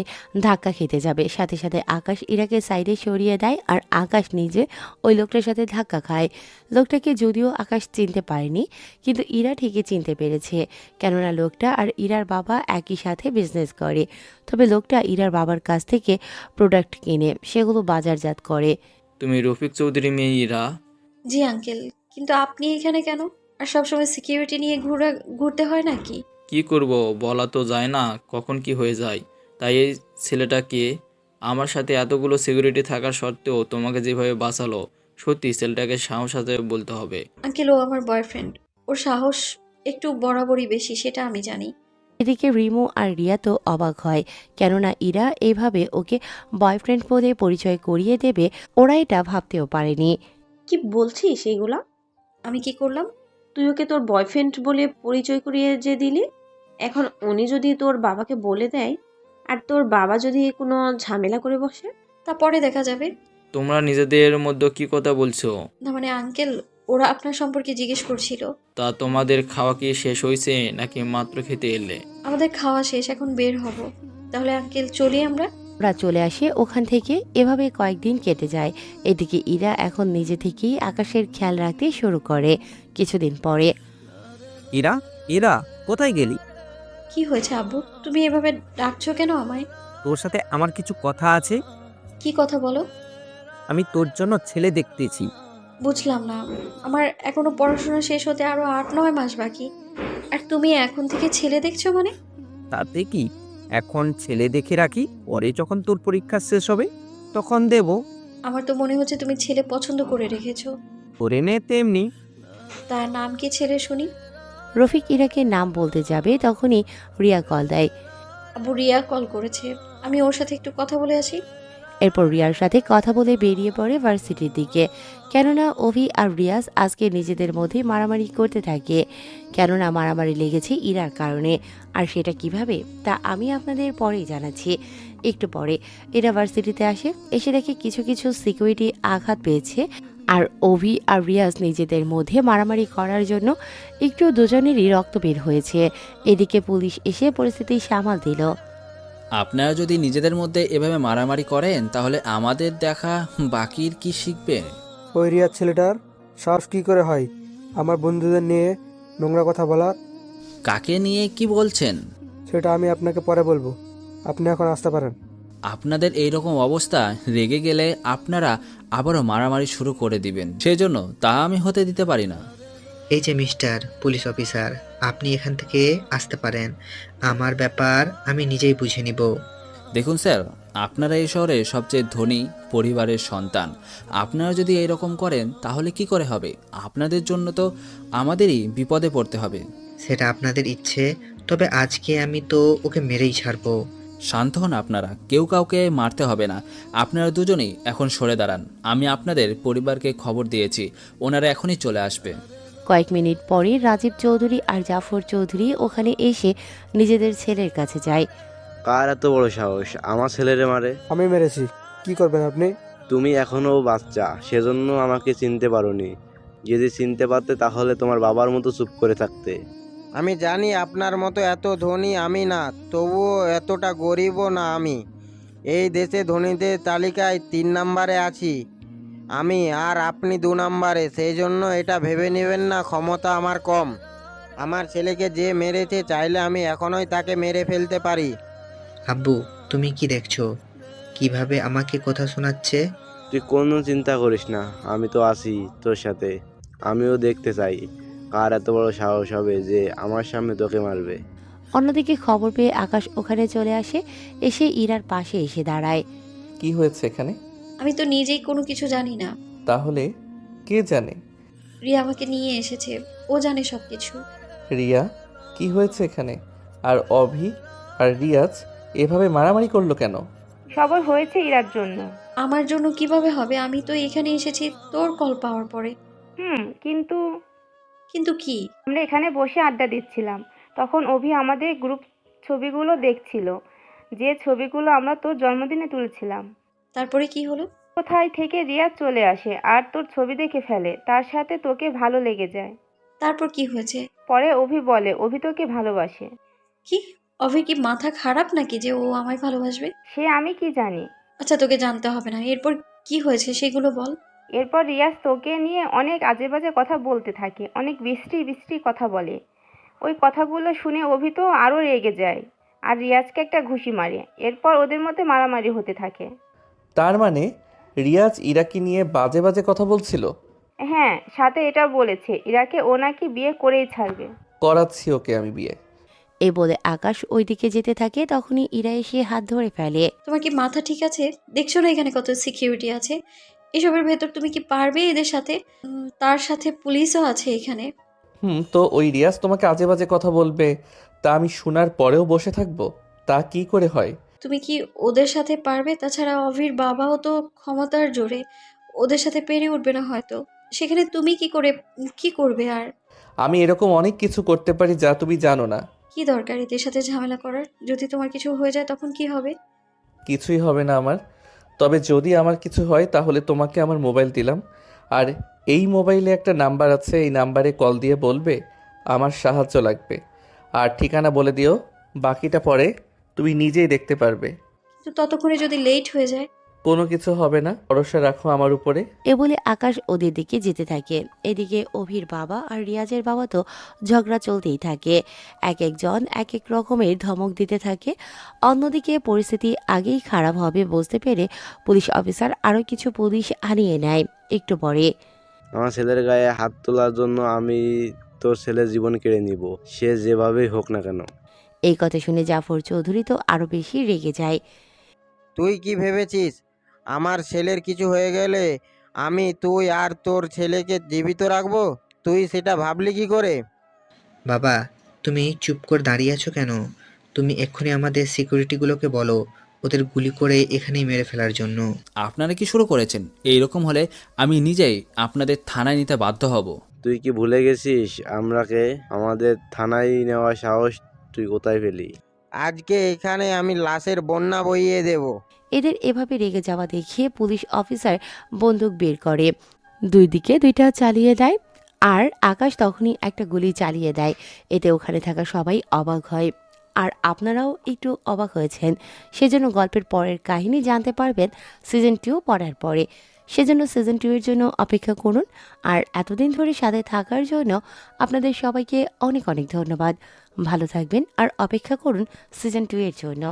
Speaker 1: ধাক্কা খেতে যাবে, সাথে সাথে আকাশ ইরাকে সাইডে সরিয়ে দেয় আর আকাশ নিজে ওই লোকটার সাথে ধাক্কা খায়। লোকটাকে যদিও আকাশ চিনতে পারেনি, কিন্তু ইরা ঠিকই চিনতে পেরেছে, কেননা লোকটা আর ইরার বাবা একই সাথে বিজনেস করে। তবে লোকটা ইরার বাবার কাছ থেকে প্রোডাক্ট কিনে সেগুলো বাজারজাত করে।
Speaker 11: তুমি রফিক চৌধুরী মেয়ে ইরা?
Speaker 14: জি আঙ্কেল, কিন্তু আপনি এখানে কেন? আর সবসময় সিকিউরিটি নিয়ে ঘুরতে হয় নাকি?
Speaker 11: কি করব, বলা তো যায় না কখন কি হয়ে যায়। তাই এই ছেলেটাকে আমার সাথে এতগুলো সিকিউরিটি থাকার সত্ত্বেও তোমাকে যেভাবে বাঁচালো, সত্যি ছেলেটাকে সাহস আছে বলতে হবে।
Speaker 14: আঙ্কেল, ও আমার বয়ফ্রেন্ড, ওর সাহস একটু বরাবরই বেশি, সেটা আমি জানি।
Speaker 1: এদিকে রিমু আর রিয়া তো অবাক হয়, কেননা ইরা এভাবে ওকে বয়ফ্রেন্ড বলে পরিচয় করিয়ে দেবে ওরা এটা ভাবতেও পারেনি।
Speaker 9: কি বলছিস এগুলা?
Speaker 14: আমি কি করলাম?
Speaker 9: তুই ওকে তোর বয়ফ্রেন্ড বলে পরিচয় করিয়ে যে দিলি, এখন উনি যদি তোর বাবাকে বলে দেয় আর তোর বাবা যদি কোনো ঝামেলা করে বসে?
Speaker 14: তা পরে দেখা যাবে।
Speaker 11: তোমরা নিজেদের মধ্যে কি কথা বলছো?
Speaker 14: না মানে আঙ্কেল, ওরা আপনার সম্পর্কে জিজ্ঞেস করছিল।
Speaker 11: তা তোমাদের খাওয়া কি শেষ হয়েছে নাকি মাত্র খেতে এলে?
Speaker 14: আমাদের খাওয়া শেষ, এখন বের হব। তাহলে আঙ্কেল চলি আমরা।
Speaker 1: ওরা চলে আসে ওখান থেকে। এভাবে কয়েকদিন কেটে যায়। এদিকে ইরা এখন নিজে থেকেই আকাশের খেয়াল রাখতে শুরু করে। কিছুদিন পরে,
Speaker 17: ইরা, ইরা, কোথায় গেলি?
Speaker 14: কি হয়েছে আব্বু, তুমি এভাবে ডাকছো কেন আমায়?
Speaker 17: তোর সাথে আমার কিছু কথা আছে।
Speaker 14: কি কথা বলো?
Speaker 17: আমি তোর জন্য ছেলে দেখতেছি।
Speaker 14: বুঝলাম না, আমার এখনো পড়াশোনা শেষ হতে আরো 8-9 মাস বাকি, আর তুমি এখন থেকে ছেলে দেখছো মানে?
Speaker 17: তাতে কি, এখন ছেলে দেখে রাখি, পরে যখন তোর পরীক্ষা শেষ হবে তখন দেব।
Speaker 14: আমার তো মনে হচ্ছে তুমি ছেলে পছন্দ করে রেখেছো।
Speaker 17: করে নে তেমনি।
Speaker 14: তার নাম কি ছেলে শুনি?
Speaker 1: রফিক ইরাকে নাম বলতে যাবে তখনই রিয়া কল দেয়।
Speaker 14: আব্বু, রিয়া কল করেছে, আমি ওর সাথে একটু কথা বলে আসি।
Speaker 1: এরপর রিয়ার সাথে কথা বলে বেরিয়ে পড়ে ভার্সিটির দিকে, কেননা অভি আর রিয়াজ আজকে নিজেদের মধ্যে মারামারি করতে থাকে। কেননা মারামারি লেগেছে ইরার কারণে, আর সেটা কিভাবে তা আমি আপনাদের পরেই জানাচ্ছি। একটু পরে এরা ভার্সিটিতে আসে, এসে দেখে কিছু কিছু সিকিউরিটি আঘাত পেয়েছে, আর অভি আর রিয়াজ নিজেদের মধ্যে মারামারি করার জন্য একটু দুজনেরই রক্ত বের হয়েছে। এদিকে পুলিশ এসে পরিস্থিতি সামাল দিল।
Speaker 19: আপনারা যদি নিজেদের মধ্যে এভাবে মারামারি করেন তাহলে আমাদের দেখা বাকির কি শিখবে?
Speaker 6: ওই রিয়ার ছেলেটার সাহস কি করে হয় আমার বন্ধুদের নিয়ে নোংরা কথা বলার?
Speaker 19: কাকে নিয়ে কি বলছেন?
Speaker 6: সেটা আমি আপনাকে পরে বলবো, আপনি এখন আসতে পারেন।
Speaker 19: আপনাদের এই রকম অবস্থা, রেগে গেলে আপনারা আবারও মারামারি শুরু করে দিবেন, সেজন্য তা আমি হতে দিতে পারি না।
Speaker 15: এই যে মিস্টার পুলিশ অফিসার, আপনি এখান থেকে আসতে পারেন। আমার ব্যাপার আমি নিজেই বুঝে নিব।
Speaker 19: দেখুন স্যার, আপনারা এই শহরে সবচেয়ে ধনী পরিবারের সন্তান। আপনারা যদি এরকম করেন তাহলে কি করে হবে? আপনাদের জন্য তো আমাদেরই বিপদে পড়তে হবে।
Speaker 15: সেটা আপনাদের ইচ্ছে, তবে আজকে আমি তো ওকে মেরেই ছাড়বো।
Speaker 19: শান্ত হন আপনারা, কেউ কাউকে মারতে হবে না। আপনারা দুজনেই এখন সরে দাঁড়ান। আমি আপনাদের পরিবারকে খবর দিয়েছি, ওনারা এখনই চলে আসবে।
Speaker 1: কয়েক মিনিট পরে রাজীব চৌধুরী আর জাফর চৌধুরী ওখানে এসে নিজেদের ছেলের কাছে যায়।
Speaker 4: কার এত বড় সাহস আমার ছেলেরে মারে?
Speaker 6: আমি মেরেছি। কি করবেন আপনি?
Speaker 4: তুমি এখনো বাচ্চা, সেজন্য আমাকে চিনতে পারোনি। যদি চিনতে পারতে তাহলে তোমার বাবার মতো চুপ করে থাকতে।
Speaker 16: আমি জানি আপনার মতো এত ধনী আমি না, তবুও এতটা গরিবও না আমি। এই দেশে ধনীদের তালিকায় 3 নম্বরে আছি আমি, আর আপনি 2 নম্বরে। সেই জন্য এটা ভেবে নেবেন না ক্ষমতা আমার কম। আমার ছেলেকে যে মেরেছে, চাইলে আমি এখনই তাকে মেরে ফেলতে পারি।
Speaker 15: আব্বু, তুমি কি দেখছো কিভাবে আমাকে কথা শোনাচ্ছে?
Speaker 4: তুই কোনো চিন্তা করিস না, আমি তো আছি তোর সাথে। আমিও দেখতে চাই কার এত বড় সাহস হবে যে আমার সামনে তোকে মারবে।
Speaker 1: অন্যদিকে খবর পেয়ে আকাশ ওখানে চলে আসে, এসে ইরার পাশে এসে দাঁড়ায়।
Speaker 5: কি হয়েছে এখানে?
Speaker 14: আমি তো নিজেই কোনো কিছু জানি না।
Speaker 5: তাহলে কে জানে?
Speaker 14: রিয়া আমাকে নিয়ে এসেছে, ও জানে সব কিছু।
Speaker 5: রিয়া? কি হয়েছে এখানে? আর অভি আর রিয়াজ এভাবে মারামারি করলো কেন?
Speaker 8: সবর হয়েছে ইরার জন্য।
Speaker 14: আমার জন্য কিভাবে হবে? আমি তো এখানে এসেছি তোর কল পাওয়ার পরে।
Speaker 8: কিন্তু
Speaker 14: কিন্তু কি?
Speaker 8: আমরা এখানে বসে আড্ডা দিচ্ছিলাম, তখন অভি আমাদের গ্রুপ ছবিগুলো দেখছিল, যে ছবিগুলো আমরা তোর জন্মদিনে তুলেছিলাম।
Speaker 14: তারপরে কি হলো?
Speaker 8: কোথায় থেকে রিয়া চলে আসে আর তোর ছবি দেখে ফেলে, তার সাথে তোকে ভালো লেগে যায়।
Speaker 14: তারপর কি হয়েছে?
Speaker 8: পরে অভি বলে অভি তোকে ভালোবাসে।
Speaker 14: কি? অভি কি মাথা খারাপ নাকি যে ও আমায় ভালোবাসবে?
Speaker 8: সে আমি কি জানি।
Speaker 14: আচ্ছা, তোকে জানতে হবে না। এরপর কি হয়েছে সেগুলো বল।
Speaker 8: এরপর রিয়াজ তোকে নিয়ে অনেক আজে বাজে কথা বলতে থাকে, অনেক বিশ্রী বিশ্রী কথা বলে। ওই কথাগুলো শুনে অভি তো আরও রেগে যায় আর রিয়াজকে একটা ঘুষি মারে। এরপর ওদের মধ্যে মারামারি হতে থাকে।
Speaker 5: তার মানে রিয়াজ ইরাকে নিয়ে বাজে বাজে কথা বলছিল?
Speaker 8: হ্যাঁ, সাথে এটা বলেছে ইরাকে ও নাকি বিয়ে করেই ছাড়বে।
Speaker 5: করাচ্ছি ওকে আমি বিয়ে।
Speaker 1: এই বলে আকাশ ওইদিকে যেতে থাকে, তখনই ইরা এসে হাত ধরে ফেলে।
Speaker 14: তোমার কি মাথা ঠিক আছে? দেখছো না এখানে কত সিকিউরিটি আছে? এসবের ভেতর তুমি কি পারবে এদের সাথে? তার সাথে পুলিশও আছে এখানে।
Speaker 5: তো ওই রিয়াজ তোমাকে আজে বাজে কথা বলবে, তা আমি শোনার পরেও বসে থাকবো? তা কি করে হয়?
Speaker 14: তুমি কি ওদের সাথে পারবে? তাছাড়া অভির বাবাও তো ক্ষমতার জোরে ওদের সাথে পেরে উঠবে না হয়তো। সেখানে তুমি কি করবে? আর
Speaker 5: আমি এরকম অনেক কিছু করতে পারি যা তুমি জানো না।
Speaker 14: কি দরকার এদের সাথে ঝামেলা করার? যদি তোমার কিছু হয়ে যায় তখন কি হবে?
Speaker 5: কিছুই হবে না আমার। তবে যদি আমার কিছু হয় তাহলে তোমাকে আমার মোবাইল দিলাম, আর এই মোবাইলে একটা নাম্বার আছে, এই নাম্বারে কল দিয়ে বলবে আমার সাহায্য লাগবে, আর ঠিকানা বলে দিও। বাকিটা পরে তুমি নিজেই দেখতে পারবে।
Speaker 14: কিন্তু ততক্ষণে যদি লেট হয়ে যায়?
Speaker 5: কোনো কিছু হবে না, ভরসা রাখো আমার উপরে।
Speaker 1: এ বলে আকাশ ওদের দিকে যেতে থাকে। এদিকে অভির বাবা আর রিয়াজের বাবা তো ঝগড়া চলতেই থাকে, এক একজন এক এক রকমের ধমক দিতে থাকে। অন্যদিকে পরিস্থিতি আগেই খারাপ হবে বুঝতে পেরে পুলিশ অফিসার আরও কিছু পুলিশ আনিয়ে নেয়। একটু পরে,
Speaker 4: আমার ছেলের গায়ে হাত তোলার জন্য আমি তোর ছেলের জীবন কেড়ে নিব, সে যেভাবেই হোক না কেন।
Speaker 1: এই কথা শুনে জাফর চৌধুরী তো আরও বেশি রেগে যায়।
Speaker 16: তুই কি ভেবেছিস আমার ছেলের কিছু হয়ে গেলে আমি তুই আর তোর ছেলেকে জীবিত রাখবো? তুই সেটা ভাবলি কি করে?
Speaker 15: বাবা, তুমি চুপ করে দাঁড়িয়ে আছো কেন? তুমি এক্ষুনি আমাদের সিকিউরিটিগুলোকে বলো ওদের গুলি করে এখানেই মেরে ফেলার জন্য।
Speaker 19: আপনারা কি শুরু করেছেন? এইরকম হলে আমি নিজেই আপনাদের থানায় নিতে বাধ্য হব।
Speaker 4: তুই কি ভুলে গেছিস আমরাকে? আমাদের থানায় নেওয়া সাহস তুই কোথায় পেলি?
Speaker 16: আজকে এখানে আমি লাশের বন্যা বইয়ে দেব।
Speaker 1: এদের এভাবে রেগে যাওয়া দেখিয়ে পুলিশ অফিসার বন্দুক বের করে দুই দিকে দুইটা চালিয়ে দেয়, আর আকাশ তখনই একটা গুলি চালিয়ে দেয়। এতে ওখানে থাকা সবাই অবাক হয়, আর আপনারাও একটু অবাক হয়েছেন। সেজন্য গল্পের পরের কাহিনী জানতে পারবেন সিজন 2 পড়ার পরে। সেজন্য সিজন 2 এর জন্য অপেক্ষা করুন। আর এতদিন ধরে সাথে থাকার জন্য আপনাদের সবাইকে অনেক অনেক ধন্যবাদ। ভালো থাকবেন আর অপেক্ষা করুন সিজন 2 এর জন্য।